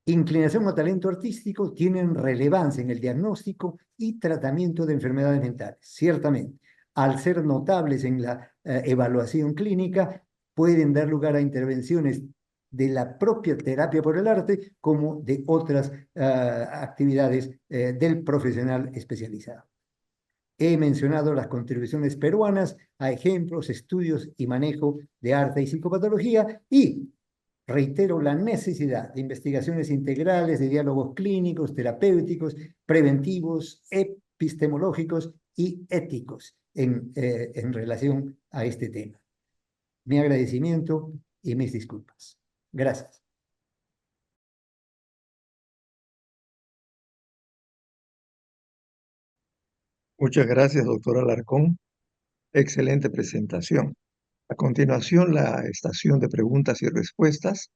Inclinación o talento artístico tienen relevancia en el diagnóstico y tratamiento de enfermedades mentales, ciertamente. Al ser notables en la evaluación clínica, pueden dar lugar a intervenciones de la propia terapia por el arte como de otras actividades del profesional especializado. He mencionado las contribuciones peruanas a ejemplos, estudios y manejo de arte y psicopatología, y reitero la necesidad de investigaciones integrales, de diálogos clínicos, terapéuticos, preventivos, epistemológicos y éticos en relación a este tema. Mi agradecimiento y mis disculpas. Gracias. Muchas gracias, doctor Alarcón. Excelente presentación. A continuación, la estación de preguntas y respuestas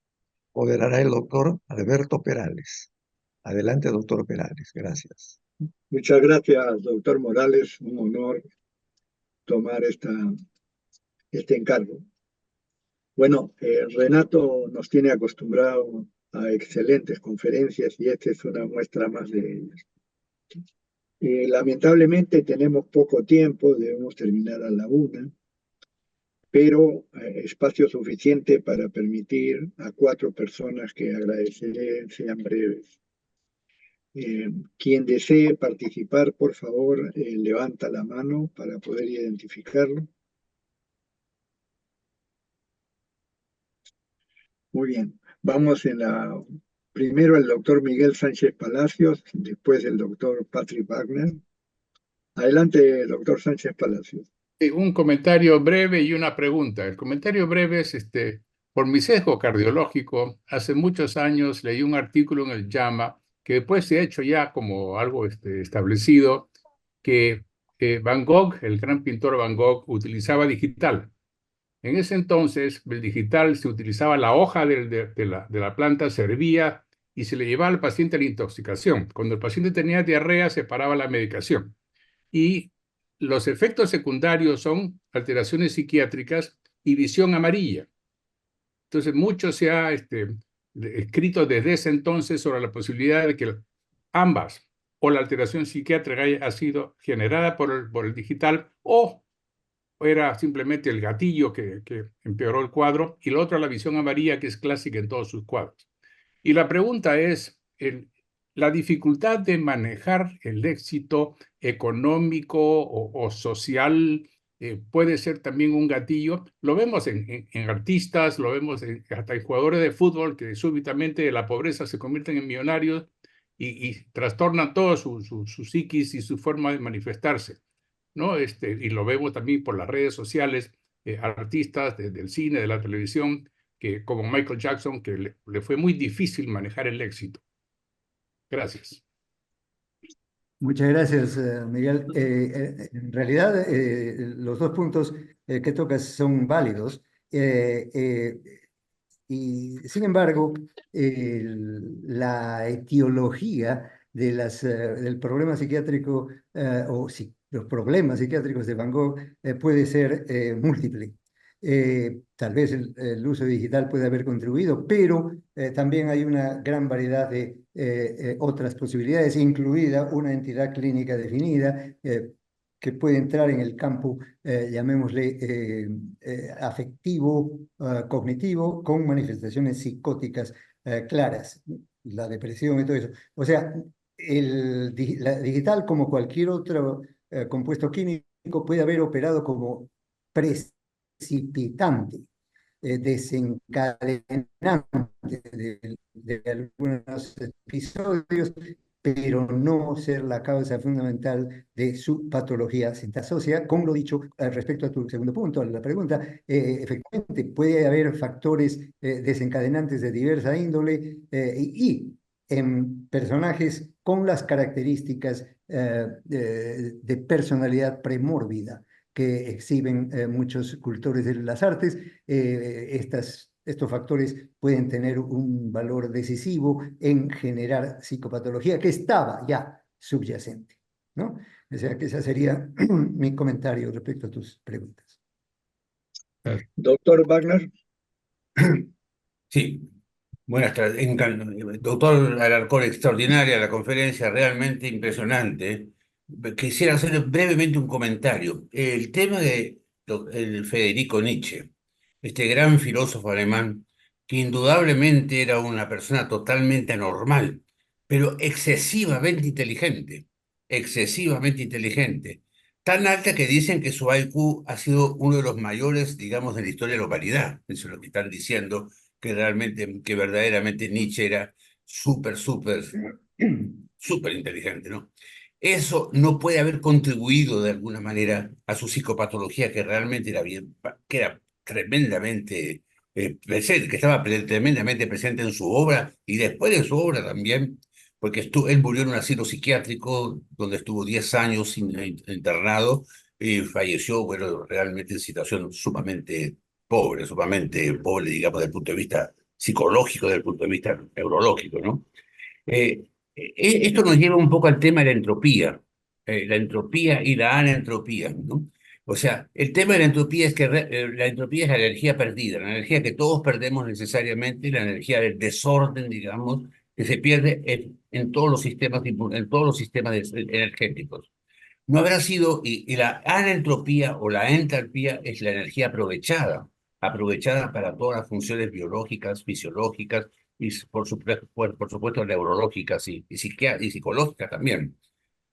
moderará el doctor Alberto Perales. Adelante, doctor Perales. Gracias. Muchas gracias, doctor Morales. Un honor tomar este encargo. Bueno, Renato nos tiene acostumbrado a excelentes conferencias y esta es una muestra más de ellas. Lamentablemente tenemos poco tiempo, debemos terminar a la 1, pero espacio suficiente para permitir a 4 personas que agradeceré sean breves. Quien desee participar, por favor, levanta la mano para poder identificarlo. Muy bien, vamos primero el doctor Miguel Sánchez Palacios, después el doctor Patrick Wagner. Adelante, doctor Sánchez Palacios. Un comentario breve y una pregunta. El comentario breve es, por mi sesgo cardiológico, hace muchos años leí un artículo en el JAMA, que después se ha hecho ya como algo establecido, que Van Gogh, el gran pintor Van Gogh, utilizaba digital. En ese entonces, el digital se utilizaba la hoja de la planta, servía y se le llevaba al paciente a la intoxicación. Cuando el paciente tenía diarrea, se paraba la medicación. Y los efectos secundarios son alteraciones psiquiátricas y visión amarilla. Entonces, mucho se ha escrito desde ese entonces sobre la posibilidad de que ambas, o la alteración psiquiátrica haya sido generada por el digital, o era simplemente el gatillo que empeoró el cuadro, y la otra la visión amarilla, que es clásica en todos sus cuadros. Y la pregunta es, la dificultad de manejar el éxito económico o social puede ser también un gatillo. Lo vemos en artistas, lo vemos hasta en jugadores de fútbol que súbitamente de la pobreza se convierten en millonarios y trastornan todo su psiquis y su forma de manifestarse. ¿no? Y lo vemos también por las redes sociales, artistas del cine, de la televisión, que como Michael Jackson, que le fue muy difícil manejar el éxito. Gracias. Muchas gracias, Miguel. En realidad, los dos puntos que tocas son válidos. Y sin embargo, la etiología del problema psiquiátrico los problemas psiquiátricos de Van Gogh puede ser múltiple. Tal vez el uso digital puede haber contribuido, pero también hay una gran variedad de otras posibilidades, incluida una entidad clínica definida que puede entrar en el campo, llamémosle, afectivo, cognitivo, con manifestaciones psicóticas claras, la depresión y todo eso. O sea, la digital, como cualquier otro compuesto químico, puede haber operado como precipitante, desencadenante de algunos episodios, pero no ser la causa fundamental de su patología. Se asocia, con lo dicho respecto a tu segundo punto, a la pregunta, efectivamente puede haber factores desencadenantes de diversa índole y en personajes con las características de personalidad premórbida que exhiben muchos cultores de las artes. Estos factores pueden tener un valor decisivo en generar psicopatología que estaba ya subyacente, ¿no? O sea que ese sería mi comentario respecto a tus preguntas. Doctor Wagner. Sí, buenas tardes. Doctor Alarcón, extraordinaria la conferencia, realmente impresionante. Quisiera hacer brevemente un comentario. El tema de el Federico Nietzsche, este gran filósofo alemán, que indudablemente era una persona totalmente anormal, pero excesivamente inteligente, tan alta que dicen que su IQ ha sido uno de los mayores, digamos, de la historia de la humanidad. Eso es lo que están diciendo, que realmente, que verdaderamente Nietzsche era súper inteligente, ¿no? Eso no puede haber contribuido de alguna manera a su psicopatología, que realmente era bien, que era tremendamente presente, que estaba tremendamente presente en su obra y después de su obra también, porque él murió en un asilo psiquiátrico donde estuvo 10 años internado y falleció, bueno, realmente en situación sumamente pobre, digamos, desde el punto de vista psicológico, desde el punto de vista neurológico, ¿no? Esto nos lleva un poco al tema de la entropía y la anentropía, ¿no? O sea, el tema de la entropía es que la entropía es la energía perdida, la energía que todos perdemos necesariamente, la energía del desorden, digamos, que se pierde en todos los sistemas, en todos los sistemas energéticos. No habrá sido, y la anentropía o la entalpía es la energía aprovechada para todas las funciones biológicas, fisiológicas y por supuesto neurológicas y psicológicas también.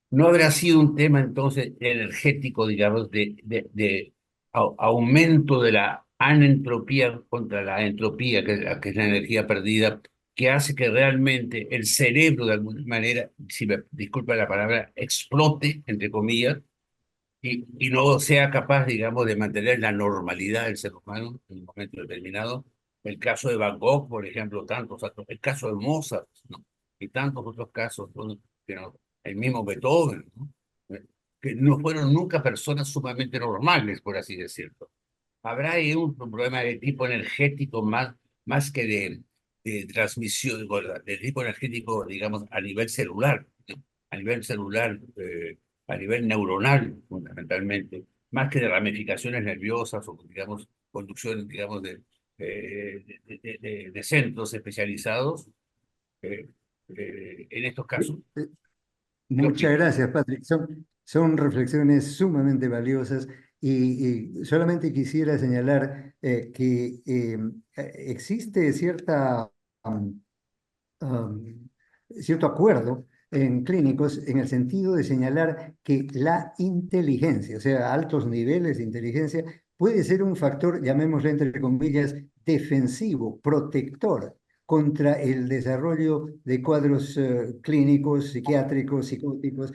¿No habrá sido un tema entonces energético, digamos, de aumento de la anentropía contra la entropía, que es la energía perdida, que hace que realmente el cerebro de alguna manera, si me disculpa la palabra, explote, entre comillas, y no sea capaz, digamos, de mantener la normalidad del ser humano en un momento determinado? El caso de Van Gogh, por ejemplo, tantos otros, el caso de Mozart, ¿no? Y tantos otros casos, ¿no? El mismo Beethoven, ¿no? Que no fueron nunca personas sumamente normales, por así decirlo. Habrá ahí un problema de tipo energético más que de transmisión, bueno, de tipo energético, digamos, a nivel celular, ¿no? A nivel celular, a nivel neuronal, fundamentalmente, más que de ramificaciones nerviosas o, digamos, conducciones, digamos, de centros especializados, eh, en estos casos. ¿Qué Muchas opinas? gracias, Patrick. Son reflexiones sumamente valiosas y solamente quisiera señalar que existe um, cierto acuerdo en clínicos en el sentido de señalar que la inteligencia, o sea, altos niveles de inteligencia, puede ser un factor, llamémosle entre comillas, defensivo, protector contra el desarrollo de cuadros clínicos, psiquiátricos, psicóticos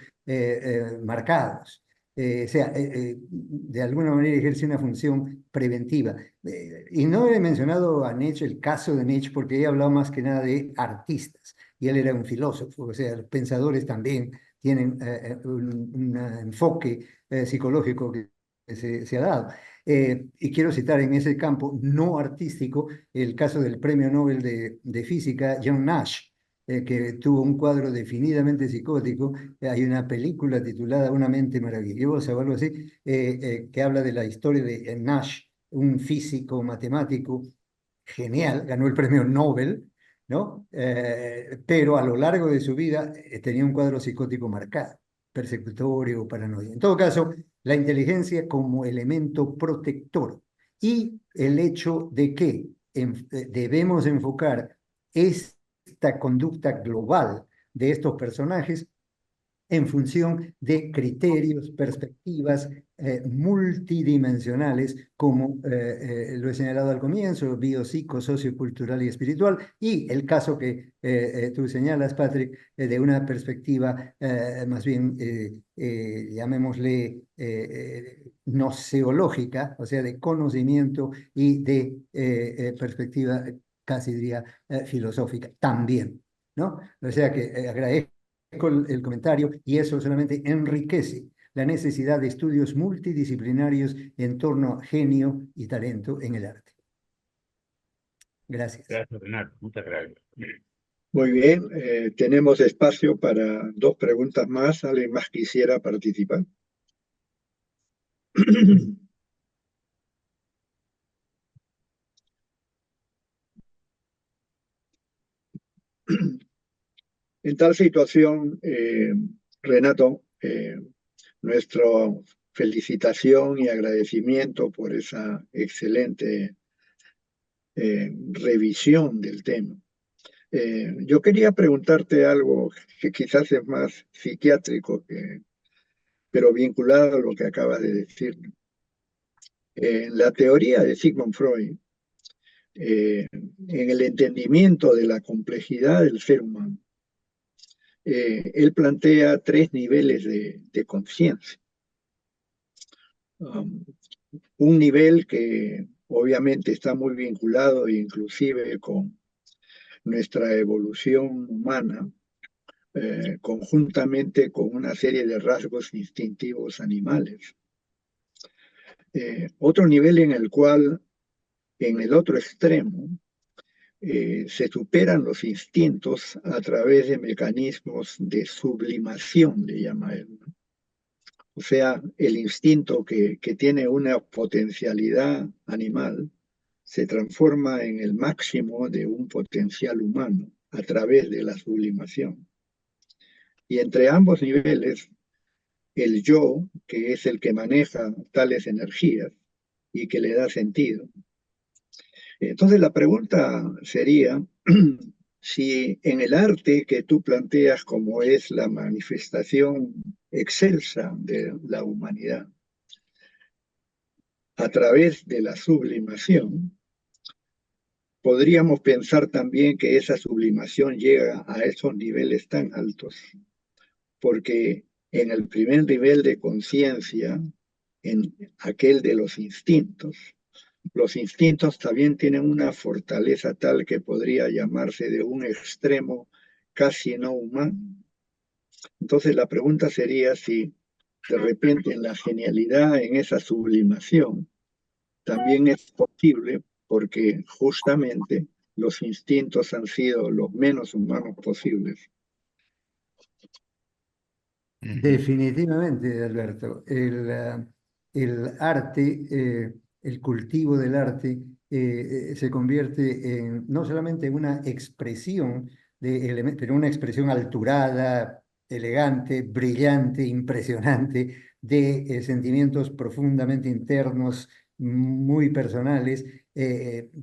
marcados. O sea, de alguna manera ejerce una función preventiva. Y no he mencionado a Nietzsche, el caso de Nietzsche, porque he hablado más que nada de artistas, y él era un filósofo, o sea, los pensadores también tienen un enfoque psicológico que se ha dado. Y quiero citar en ese campo no artístico el caso del premio Nobel de Física, John Nash, que tuvo un cuadro definidamente psicótico. Hay una película titulada Una mente maravillosa o algo así, que habla de la historia de Nash, un físico matemático genial, ganó el premio Nobel, ¿no? Pero a lo largo de su vida tenía un cuadro psicótico marcado, persecutorio, paranoia. En todo caso, la inteligencia como elemento protector y el hecho de que debemos enfocar esta conducta global de estos personajes en función de criterios, perspectivas multidimensionales, como lo he señalado al comienzo, biopsico, sociocultural y espiritual, y el caso que tú señalas, Patrick, de una perspectiva más bien, llamémosle, noceológica, o sea, de conocimiento y de perspectiva, casi diría, filosófica también, ¿no? O sea que agradezco el comentario, y eso solamente enriquece la necesidad de estudios multidisciplinarios en torno a genio y talento en el arte. Gracias. Gracias, Renato. Muchas gracias. Muy bien, tenemos espacio para 2 preguntas más. ¿Alguien más quisiera participar? En tal situación, Renato, nuestra felicitación y agradecimiento por esa excelente revisión del tema. Yo quería preguntarte algo que quizás es más psiquiátrico, pero vinculado a lo que acabas de decir. La teoría de Sigmund Freud, en el entendimiento de la complejidad del ser humano, él plantea 3 niveles de conciencia. Un nivel que obviamente está muy vinculado inclusive con nuestra evolución humana, conjuntamente con una serie de rasgos instintivos animales. Otro nivel en el cual, en el otro extremo, se superan los instintos a través de mecanismos de sublimación, le llama él, ¿no? O sea, el instinto que tiene una potencialidad animal se transforma en el máximo de un potencial humano a través de la sublimación. Y entre ambos niveles, el yo, que es el que maneja tales energías y que le da sentido. Entonces la pregunta sería, si en el arte que tú planteas como es la manifestación excelsa de la humanidad, a través de la sublimación, podríamos pensar también que esa sublimación llega a esos niveles tan altos, porque en el primer nivel de conciencia, en aquel de los instintos también tienen una fortaleza tal que podría llamarse de un extremo casi no humano. Entonces la pregunta sería si de repente en la genialidad, en esa sublimación, también es posible porque justamente los instintos han sido los menos humanos posibles. Definitivamente, Alberto. El arte, el cultivo del arte, se convierte en no solamente en una expresión de elementos, pero una expresión alturada, elegante, brillante, impresionante, de sentimientos profundamente internos, muy personales,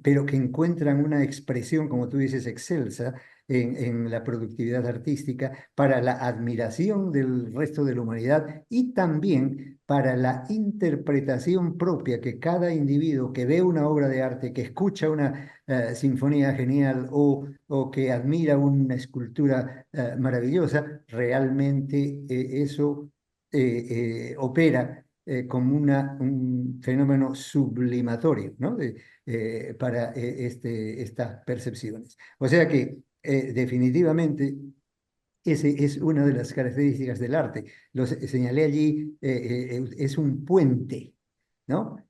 pero que encuentran una expresión, como tú dices, excelsa en la productividad artística, para la admiración del resto de la humanidad y también para la interpretación propia que cada individuo que ve una obra de arte, que escucha una sinfonía genial o que admira una escultura maravillosa, realmente eso opera como un fenómeno sublimatorio, ¿no? Para estas percepciones. O sea que definitivamente ese es una de las características del arte. Lo señalé allí, es un puente, ¿no?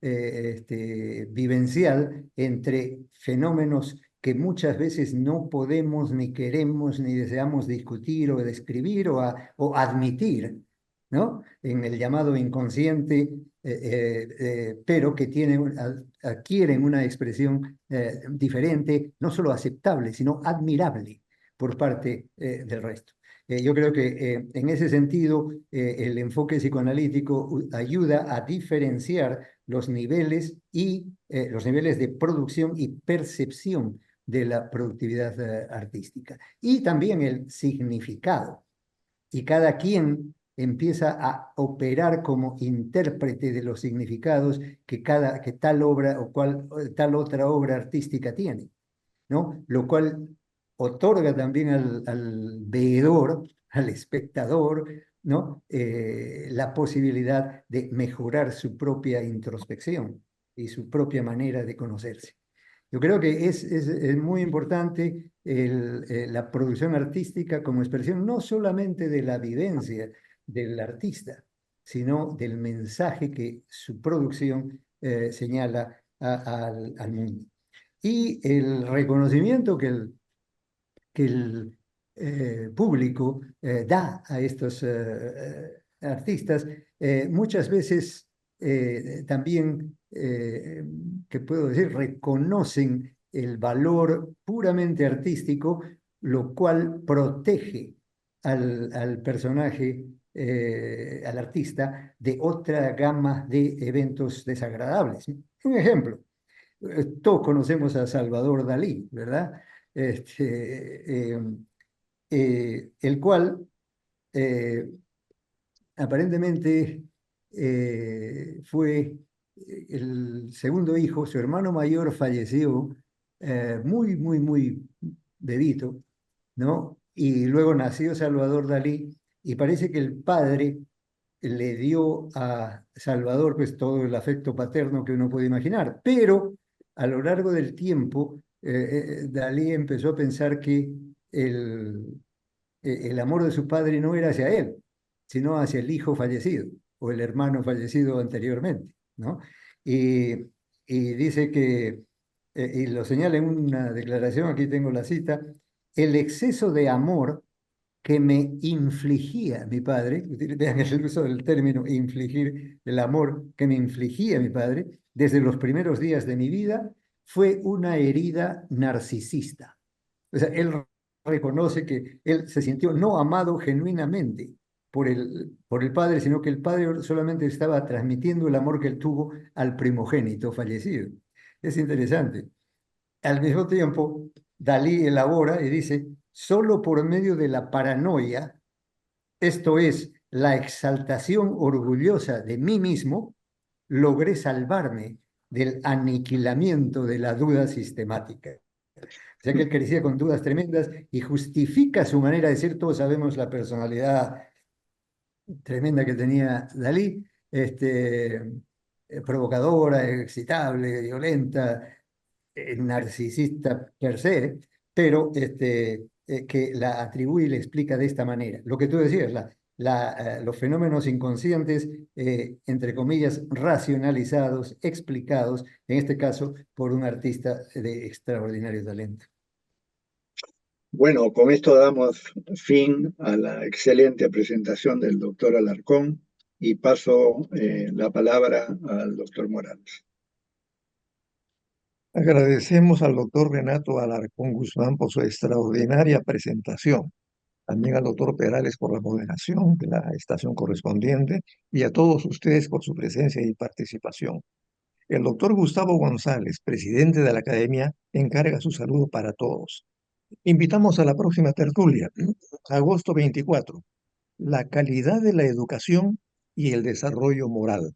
Vivencial entre fenómenos que muchas veces no podemos, ni queremos, ni deseamos discutir o describir o admitir, ¿no? En el llamado inconsciente, pero que adquieren una expresión diferente, no solo aceptable, sino admirable por parte del resto. Yo creo que en ese sentido el enfoque psicoanalítico ayuda a diferenciar los niveles los niveles de producción y percepción de la productividad artística y también el significado. Y cada quien empieza a operar como intérprete de los significados que tal obra tal otra obra artística tiene, ¿no? Lo cual otorga también al veedor, al espectador, ¿no? La posibilidad de mejorar su propia introspección y su propia manera de conocerse. Yo creo que es muy importante la producción artística como expresión no solamente de la vivencia del artista, sino del mensaje que su producción señala al mundo. Y el reconocimiento que el público da a estos artistas muchas veces también, ¿qué puedo decir?, reconocen el valor puramente artístico, lo cual protege al personaje, al artista, de otra gama de eventos desagradables. Un ejemplo. Todos conocemos a Salvador Dalí, ¿verdad? El cual aparentemente fue el segundo hijo. Su hermano mayor falleció muy, muy, muy bebito, ¿no? Y luego nació Salvador Dalí y parece que el padre le dio a Salvador pues todo el afecto paterno que uno puede imaginar, pero a lo largo del tiempo Dalí empezó a pensar que el amor de su padre no era hacia él, sino hacia el hijo fallecido o el hermano fallecido anteriormente, ¿no? Y, y dice que, y lo señala en una declaración, aquí tengo la cita, el exceso de amor que me infligía mi padre, vean el uso del término infligir, el amor que me infligía mi padre, desde los primeros días de mi vida, fue una herida narcisista. O sea, él reconoce que él se sintió no amado genuinamente por el padre, sino que el padre solamente estaba transmitiendo el amor que él tuvo al primogénito fallecido. Es interesante. Al mismo tiempo, Dalí elabora y dice, solo por medio de la paranoia, esto es, la exaltación orgullosa de mí mismo, logré salvarme del aniquilamiento de la duda sistemática. O sea que él crecía con dudas tremendas y justifica su manera de ser. Todos sabemos la personalidad tremenda que tenía Dalí, provocadora, excitable, violenta, narcisista per se, pero que la atribuye y le explica de esta manera. Lo que tú decías, los fenómenos inconscientes, entre comillas, racionalizados, explicados, en este caso, por un artista de extraordinario talento. Bueno, con esto damos fin a la excelente presentación del doctor Alarcón y paso la palabra al doctor Morales. Agradecemos al doctor Renato Alarcón Guzmán por su extraordinaria presentación, también al doctor Perales por la moderación de la estación correspondiente y a todos ustedes por su presencia y participación. El doctor Gustavo González, presidente de la Academia, encarga su saludo para todos. Invitamos a la próxima tertulia, agosto 24, la calidad de la educación y el desarrollo moral,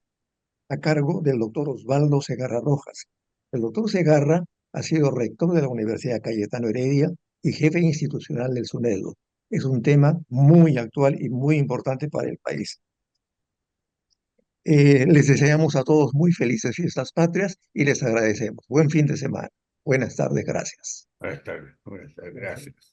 a cargo del doctor Osvaldo Segarra Rojas. El doctor Segarra ha sido rector de la Universidad Cayetano Heredia y jefe institucional del SUNEDO. Es un tema muy actual y muy importante para el país. Les deseamos a todos muy felices fiestas patrias y les agradecemos. Buen fin de semana. Buenas tardes, gracias. Buenas tardes, gracias.